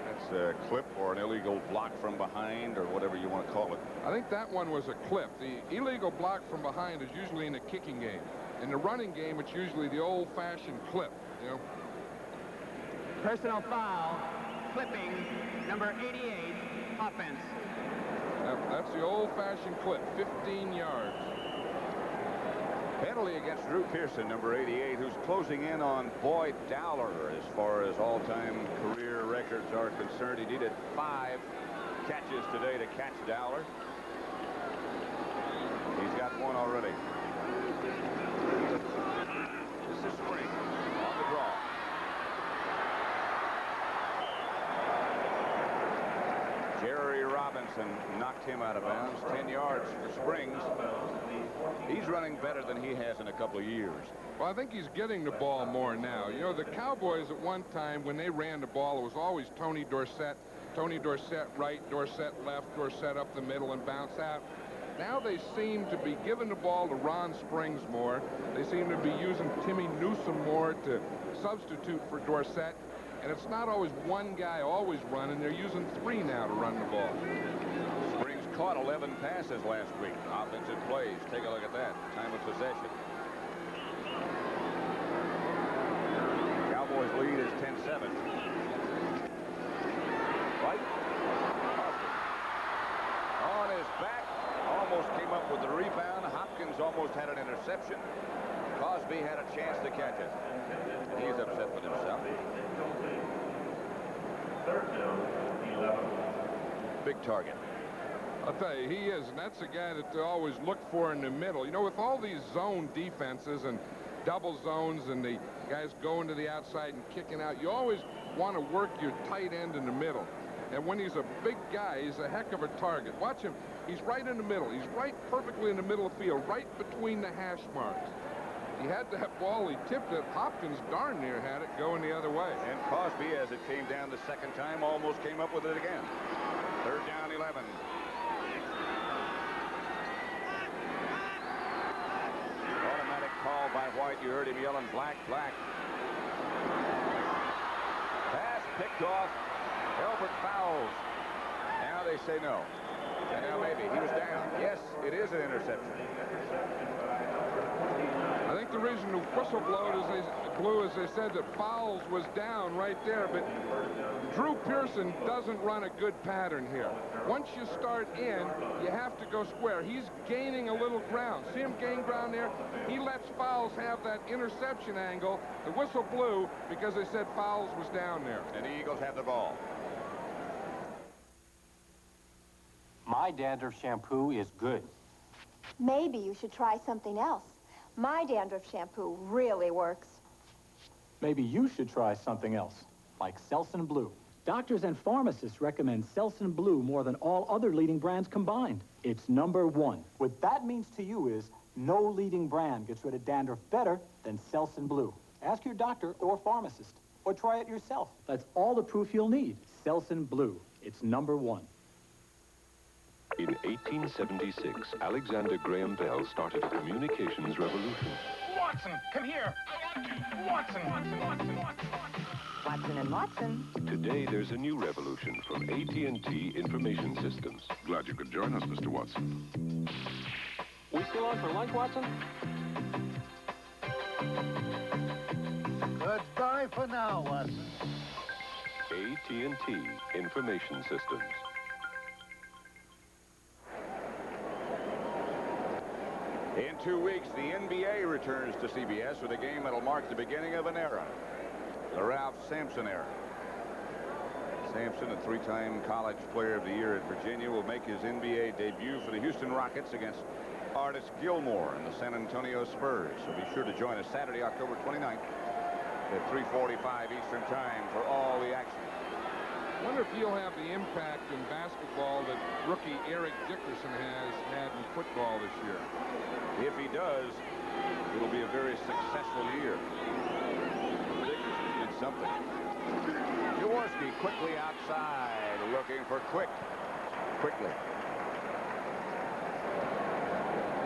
That's a clip or an illegal block from behind, or whatever you want to call it. I think that one was a clip. The illegal block from behind is usually in the kicking game. In the running game, it's usually the old-fashioned clip, you know. Personal foul, clipping, number 88, offense. That's the old-fashioned clip, 15 yards. Penalty against Drew Pearson, number 88, who's closing in on Boyd Dowler as far as all-time career records are concerned. He needed 5 catches today to catch Dowler. He's got 1 already. This is Spring on the draw. Jerry Robinson knocked him out of bounds. 10 yards for Springs. He's running better than he has in a couple of years. Well, I think he's getting the ball more now. You know, the Cowboys at one time, when they ran the ball, it was always Tony Dorsett right, Dorsett left, Dorsett up the middle and bounce out. Now they seem to be giving the ball to Ron Springs more. They seem to be using Timmy Newsom more to substitute for Dorsett. And it's not always one guy always running. They're using 3 now to run the ball. Springs caught 11 passes last week. Offensive plays. Take a look at that. Time of possession. Cowboys lead is 10-7. Right. On his back. Almost came up with the rebound. Hopkins almost had an interception. Cosbie had a chance to catch it. He's upset with himself. Big target. I'll tell you, he is, and that's the guy that they always look for in the middle. You know, with all these zone defenses and double zones and the guys going to the outside and kicking out, you always want to work your tight end in the middle. And when he's a big guy, he's a heck of a target. Watch him. He's right in the middle. He's right perfectly in the middle of the field, right between the hash marks. He had that ball. He tipped it. Hopkins darn near had it going the other way. And Cosbie, as it came down the second time, almost came up with it again. 3rd down, 11. Automatic call by White. You heard him yelling, black, black. Pass picked off. Elbert fouls. Now they say no. And now maybe. He was down. Yes, it is an interception. I think the reason the whistle blew is they said that Fowles was down right there, but Drew Pearson doesn't run a good pattern here. Once you start in, you have to go square. He's gaining a little ground. See him gain ground there? He lets Fowles have that interception angle. The whistle blew because they said Fowles was down there. And the Eagles have the ball. My dandruff shampoo is good. Maybe you should try something else. My dandruff shampoo really works. Maybe you should try something else, like Selsun Blue. Doctors and pharmacists recommend Selsun Blue more than all other leading brands combined. It's #1. What that means to you is no leading brand gets rid of dandruff better than Selsun Blue. Ask your doctor or pharmacist, or try it yourself. That's all the proof you'll need. Selsun Blue. It's #1. In 1876, Alexander Graham Bell started a communications revolution. Watson, come here. I want you. Watson, Watson, Watson, Watson. Watson and Watson. Today, there's a new revolution from AT&T Information Systems. Glad you could join us, Mr. Watson. We still on for lunch, Watson? Goodbye for now, Watson. AT&T Information Systems. In 2 weeks, the NBA returns to CBS with a game that'll mark the beginning of an era. The Ralph Sampson era. Sampson, a three-time College Player of the Year at Virginia, will make his NBA debut for the Houston Rockets against Artis Gilmore and the San Antonio Spurs. So be sure to join us Saturday, October 29th at 3:45 Eastern Time for all the action. I wonder if he'll have the impact in basketball that rookie Eric Dickerson has had in football this year. If he does, it'll be a very successful year. Dickerson did something. Jaworski quickly outside, looking for Quickly.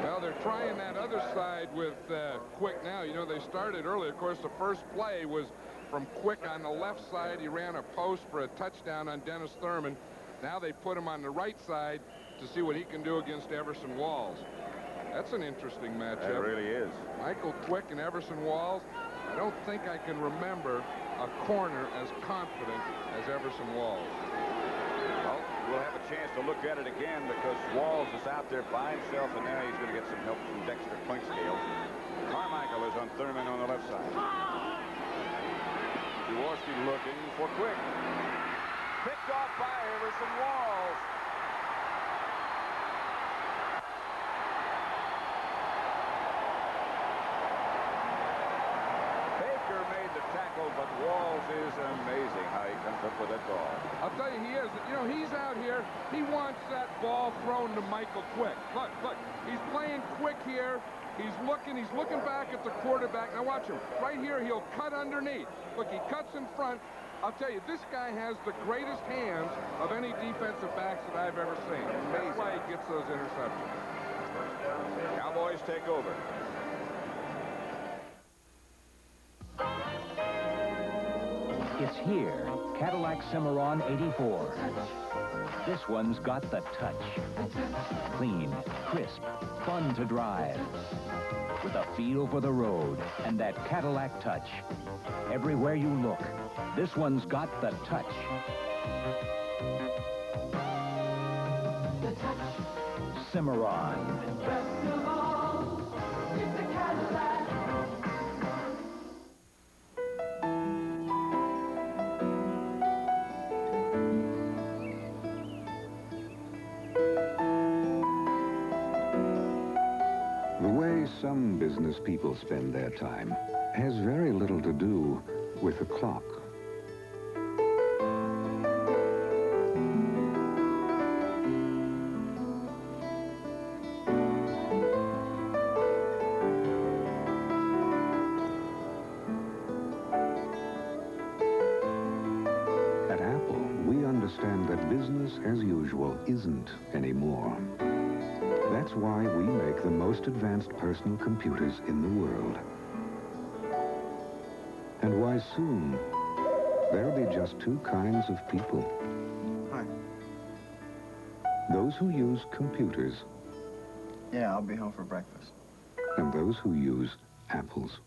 Well, they're trying that other side with Quick now. You know, they started early. Of course, the first play was from Quick on the left side. He ran a post for a touchdown on Dennis Thurman. Now they put him on the right side to see what he can do against Everson Walls. That's an interesting matchup. It really is. Michael Quick and Everson Walls. I don't think I can remember a corner as confident as Everson Walls. Well, we'll have a chance to look at it again because Walls is out there by himself, and now he's going to get some help from Dexter Clinkscale. Carmichael is on Thurman on the left side. Jaworski looking for Quick. Picked off by Everson Walls. Baker made the tackle, but Walls is amazing how he comes up with that ball. I'll tell you, he is. You know, he's out here. He wants that ball thrown to Michael Quick. Look. He's playing Quick here. He's looking back at the quarterback. Now watch him. Right here, he'll cut underneath. Look, he cuts in front. I'll tell you, this guy has the greatest hands of any defensive backs that I've ever seen. That's why he gets those interceptions. Cowboys take over. It's here, Cadillac Cimarron 84. This one's got the touch. Clean, crisp, fun to drive. With a feel for the road and that Cadillac touch. Everywhere you look, this one's got the touch. Cimarron. Best of all, it's a Cadillac. The way some business people spend their time has very little to do with the clock. At Apple, we understand that business as usual isn't anymore. That's why we make the most advanced personal computers in the world. And why soon, there'll be just two kinds of people. Hi. Those who use computers. Yeah, I'll be home for breakfast. And those who use apples.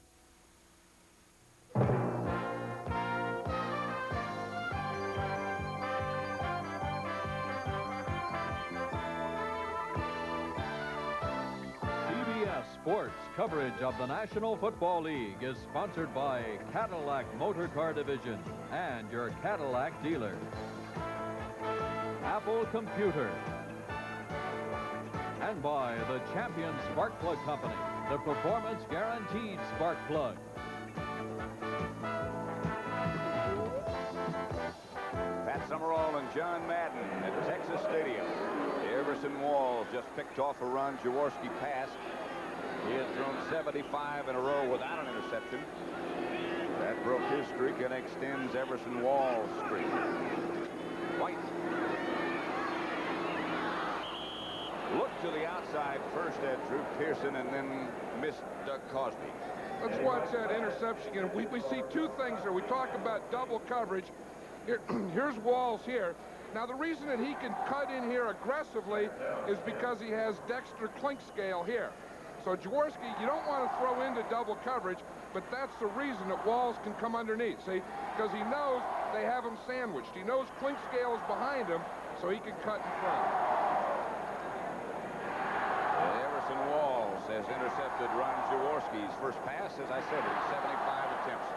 Sports coverage of the National Football League is sponsored by Cadillac Motor Car Division and your Cadillac dealers. Apple Computer. And by the Champion Spark Plug Company, the performance guaranteed spark plug. Pat Summerall and John Madden at Texas Stadium. Everson Walls just picked off a run. Jaworski passed. He had thrown 75 in a row without an interception. That broke his streak and extends Everson Wall's streak. White. Looked to the outside first at Drew Pearson and then missed Doug Cosbie. Let's watch that interception again. We see two things here. We talk about double coverage. Here's Walls here. Now, the reason that he can cut in here aggressively is because he has Dexter Clinkscale here. So Jaworski, you don't want to throw into double coverage, but that's the reason that Walls can come underneath, see? Because he knows they have him sandwiched. He knows Clinkscale is behind him, so he can cut in front. Everson Walls has intercepted Ron Jaworski's first pass, as I said, in 75 attempts.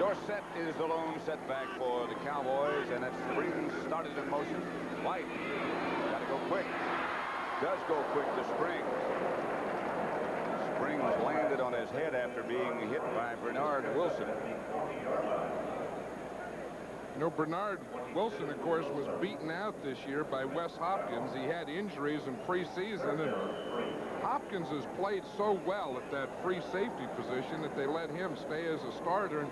Dorsett is the lone setback for the Cowboys, and it's three started in motion. White, got to go quick. Does go quick to Springs. Springs landed on his head after being hit by Bernard Wilson. You know, Bernard Wilson, of course, was beaten out this year by Wes Hopkins. He had injuries in preseason, and Hopkins has played so well at that free safety position that they let him stay as a starter. And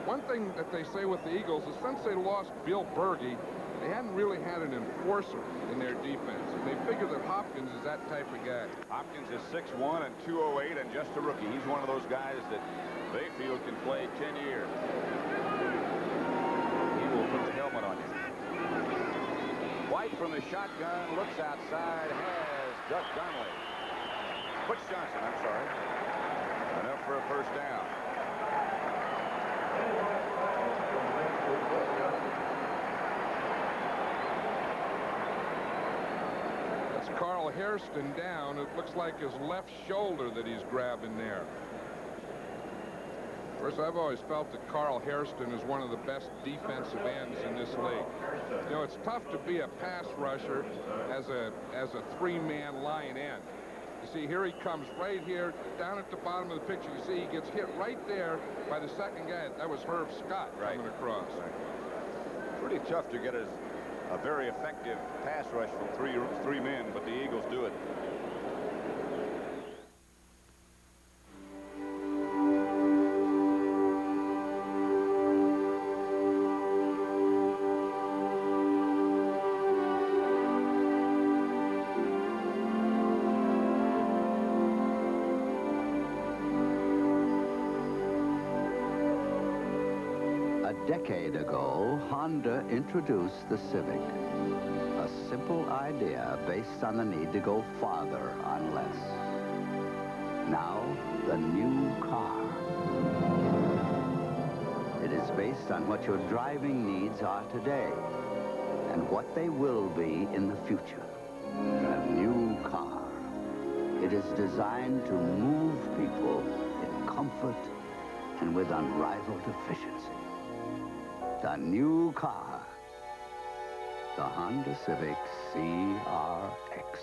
one thing that they say with the Eagles is since they lost Bill Berge, they hadn't really had an enforcer in their defense. And they figure that Hopkins is that type of guy. Hopkins is 6'1" and 208 and just a rookie. He's one of those guys that they feel can play 10 years. He will put the helmet on you. White from the shotgun, looks outside, has Duck Donnelly. Butch Johnson, I'm sorry. Enough for a first down. That's Carl Hairston down. It looks like his left shoulder that he's grabbing there. Of course, I've always felt that Carl Hairston is one of the best defensive ends in this league. You know, it's tough to be a pass rusher as a three-man line end. You see, here he comes right here, down at the bottom of the picture. You see, he gets hit right there by the second guy. That was Herb Scott coming across. Pretty tough to get a very effective pass rush from three men, but the Eagles do it. A decade ago, Honda introduced the Civic. A simple idea based on the need to go farther on less. Now, the new car. It is based on what your driving needs are today and what they will be in the future. A new car. It is designed to move people in comfort and with unrivaled efficiency. The new car, the Honda Civic CRX.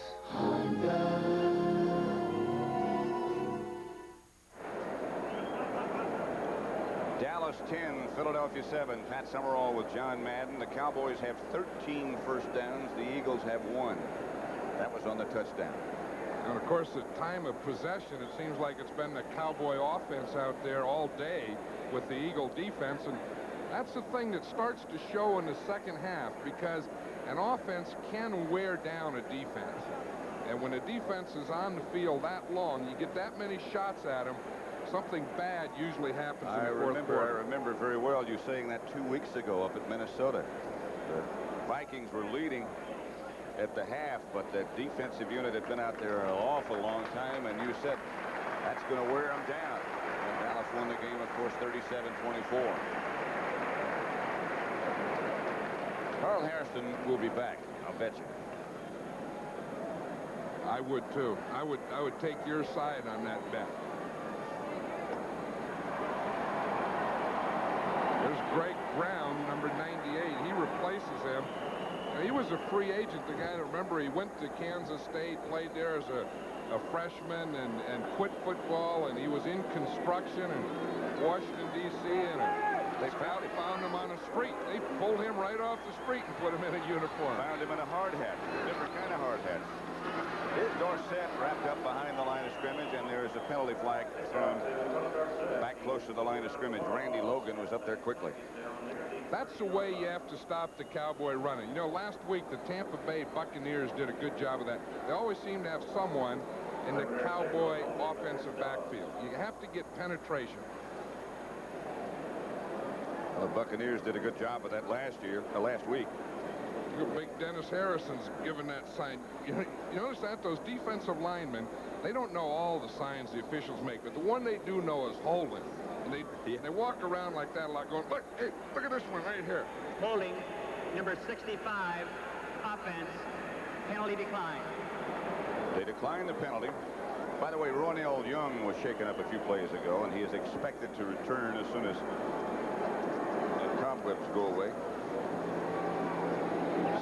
Dallas 10, Philadelphia 7. Pat Summerall with John Madden. The Cowboys have 13 first downs. The Eagles have 1. That was on the touchdown. And, of course, the time of possession, it seems like it's been the Cowboy offense out there all day with the Eagle defense. And that's the thing that starts to show in the second half, because an offense can wear down a defense. And when a defense is on the field that long, you get that many shots at them, something bad usually happens in the fourth quarter. I remember very well you saying that 2 weeks ago up at Minnesota. The Vikings were leading at the half, but that defensive unit had been out there an awful long time, and you said that's going to wear them down. And Dallas won the game, of course, 37-24. Carl Hairston will be back, I'll bet you. I would too. I would take your side on that bet. There's Greg Brown, number 98. He replaces him. Now, he was a free agent. The guy, remember, he went to Kansas State, played there as a freshman, and quit football, and he was in construction in Washington, D.C., and they found him on a street. They pulled him right off the street and put him in a uniform. Found him in a hard hat, different kind of hard hat. Here's Dorsett wrapped up behind the line of scrimmage, and there's a penalty flag from back close to the line of scrimmage. Randy Logan was up there quickly. That's the way you have to stop the Cowboy running. You know, last week the Tampa Bay Buccaneers did a good job of that. They always seem to have someone in the Cowboy offensive backfield. You have to get penetration. Well, the Buccaneers did a good job of that last week. Big Dennis Harrison's given that sign. You notice that those defensive linemen, they don't know all the signs the officials make, but the one they do know is holding. And they walk around like that a lot, going, look, hey, look at this one right here. Holding, number 65, offense, penalty decline. They declined the penalty. By the way, Ronell Young was shaken up a few plays ago, and he is expected to return as soon as cobwebs go away.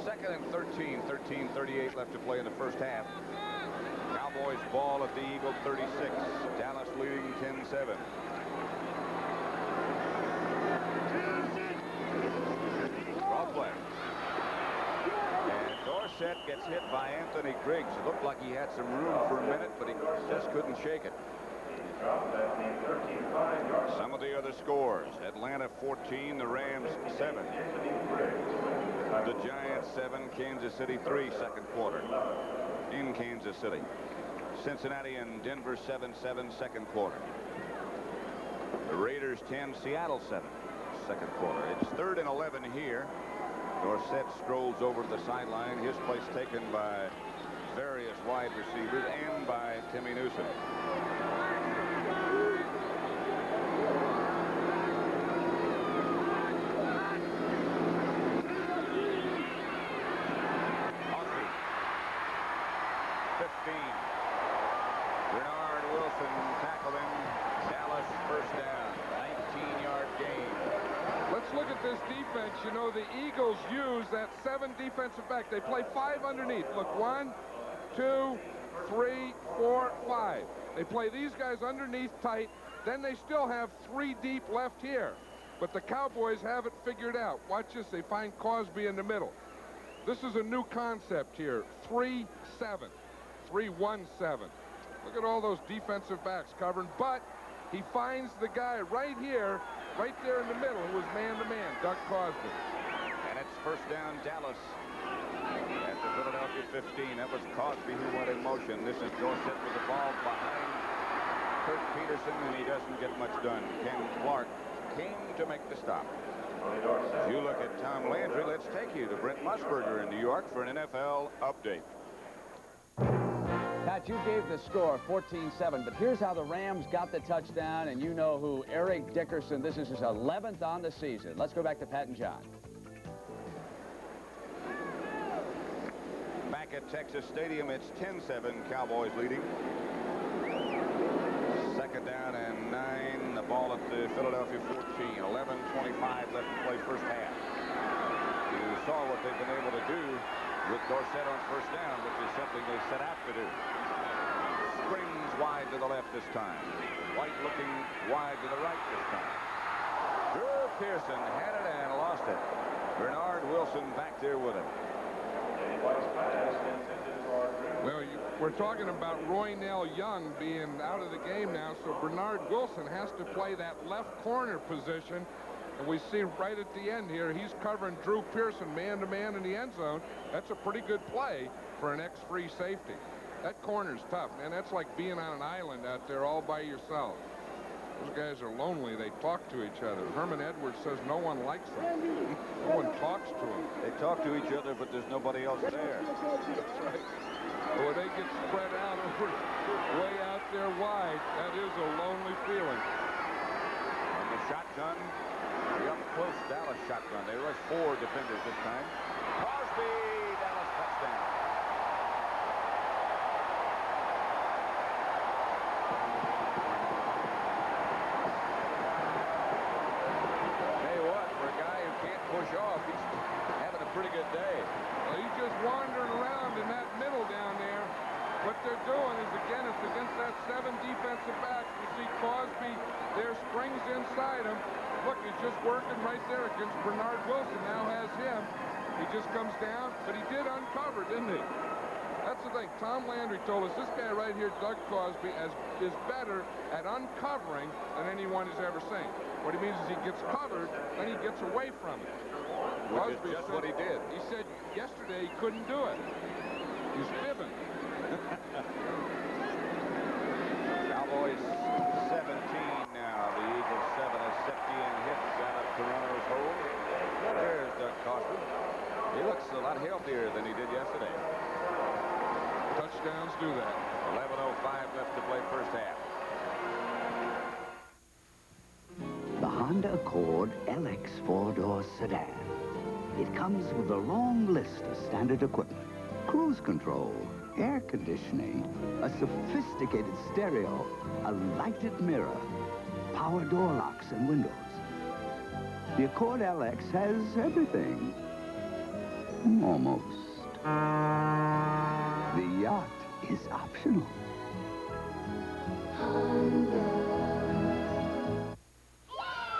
Second and 13. 13:38 left to play in the first half. Cowboys ball at the Eagle 36. Dallas leading 10-7. Draw play. And Dorsett gets hit by Anthony Griggs. It looked like he had some room for a minute, but he just couldn't shake it. Some of the other scores. Atlanta 14, the Rams 7. The Giants 7, Kansas City 3, second quarter in Kansas City. Cincinnati and Denver 7-7, second quarter. The Raiders 10, Seattle 7, second quarter. It's 3rd and 11 here. Dorsett strolls over to the sideline. His place taken by various wide receivers and by Timmy Newsom. Cosbie. 15. Bernard Wilson tackled him. Dallas first down. 19-yard gain. Let's look at this defense. You know, the Eagles use that 7 defensive back. They play 5 underneath. Look, 1, 2, 3, 4, 5. They play these guys underneath tight. Then they still have 3 deep left here. But the Cowboys have it figured out. Watch this. They find Cosbie in the middle. This is a new concept here. 3-7. 3-1-7. Look at all those defensive backs covering. But he finds the guy right here, right there in the middle, who was man-to-man, Doug Cosbie. And it's first down, Dallas at the Philadelphia 15. That was Cosbie who went in motion. This is Dorsett with the ball behind Kurt Peterson, and he doesn't get much done. Ken Clark came to make the stop. If you look at Tom Landry, let's take you to Brent Musburger in New York for an NFL update. Pat, you gave the score 14-7, but here's how the Rams got the touchdown, and you know who, Eric Dickerson. This is his 11th on the season. Let's go back to Pat and John. Back at Texas Stadium, it's 10-7, Cowboys leading. Second down and 9. The ball at the Philadelphia 14. 11:25 left to play first half. You saw what they've been able to do with Dorsett on first down, which is something they set out to do. Springs wide to the left this time. White looking wide to the right this time. Drew Pearson had it and lost it. Bernard Wilson back there with him. Well, we're talking about Roynell Young being out of the game now, so Bernard Wilson has to play that left corner position. And we see right at the end here, he's covering Drew Pearson man-to-man in the end zone. That's a pretty good play for an X-free safety. That corner's tough, man. That's like being on an island out there all by yourself. Those guys are lonely. They talk to each other. Herman Edwards says no one likes them. No one talks to them. They talk to each other, but there's nobody else there. That's right. When they get spread out over way out there wide, that is a lonely feeling. On the shotgun, the up-close Dallas shotgun. They rush 4 defenders this time. Cosbie, Dallas touchdown. Tell you what, for a guy who can't push off, he's having a pretty good day. Well, he's just wandering around in that middle down there. What they're doing is, again, it's against that 7 defensive backs. You see Cosbie there, Springs inside him. Look, he's just working right there against Bernard Wilson. Now has him. He just comes down, but he did uncover, didn't he? That's the thing. Tom Landry told us this guy right here, Doug Cosbie, is better at uncovering than anyone has ever seen. What he means is he gets covered, then he gets away from it. Which is just what he did. He said yesterday he couldn't do it. He's fibbing. Cowboys 17 now. The Eagles 7 as Septian hits out of Toronto's hole. There's Doug Cosbie. He looks a lot healthier than he did yesterday. Touchdowns do that. 11:05 left to play first half. The Honda Accord LX 4-door sedan. It comes with a long list of standard equipment. Cruise control, air conditioning, a sophisticated stereo, a lighted mirror, power door locks and windows. The Accord LX has everything. Almost. The yacht is optional.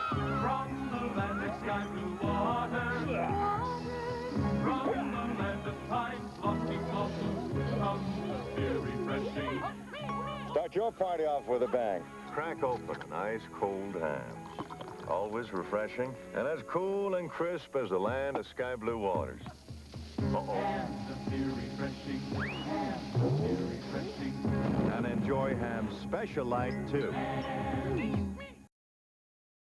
From the land of sky blue water, from the land of time's lofty blossoms, comes the beer refreshing. Start your party off with a bang. Crack open an ice cold ham. Always refreshing and as cool and crisp as the land of sky blue waters. And the beer refreshing, and the beer refreshing. And enjoy ham's special light too.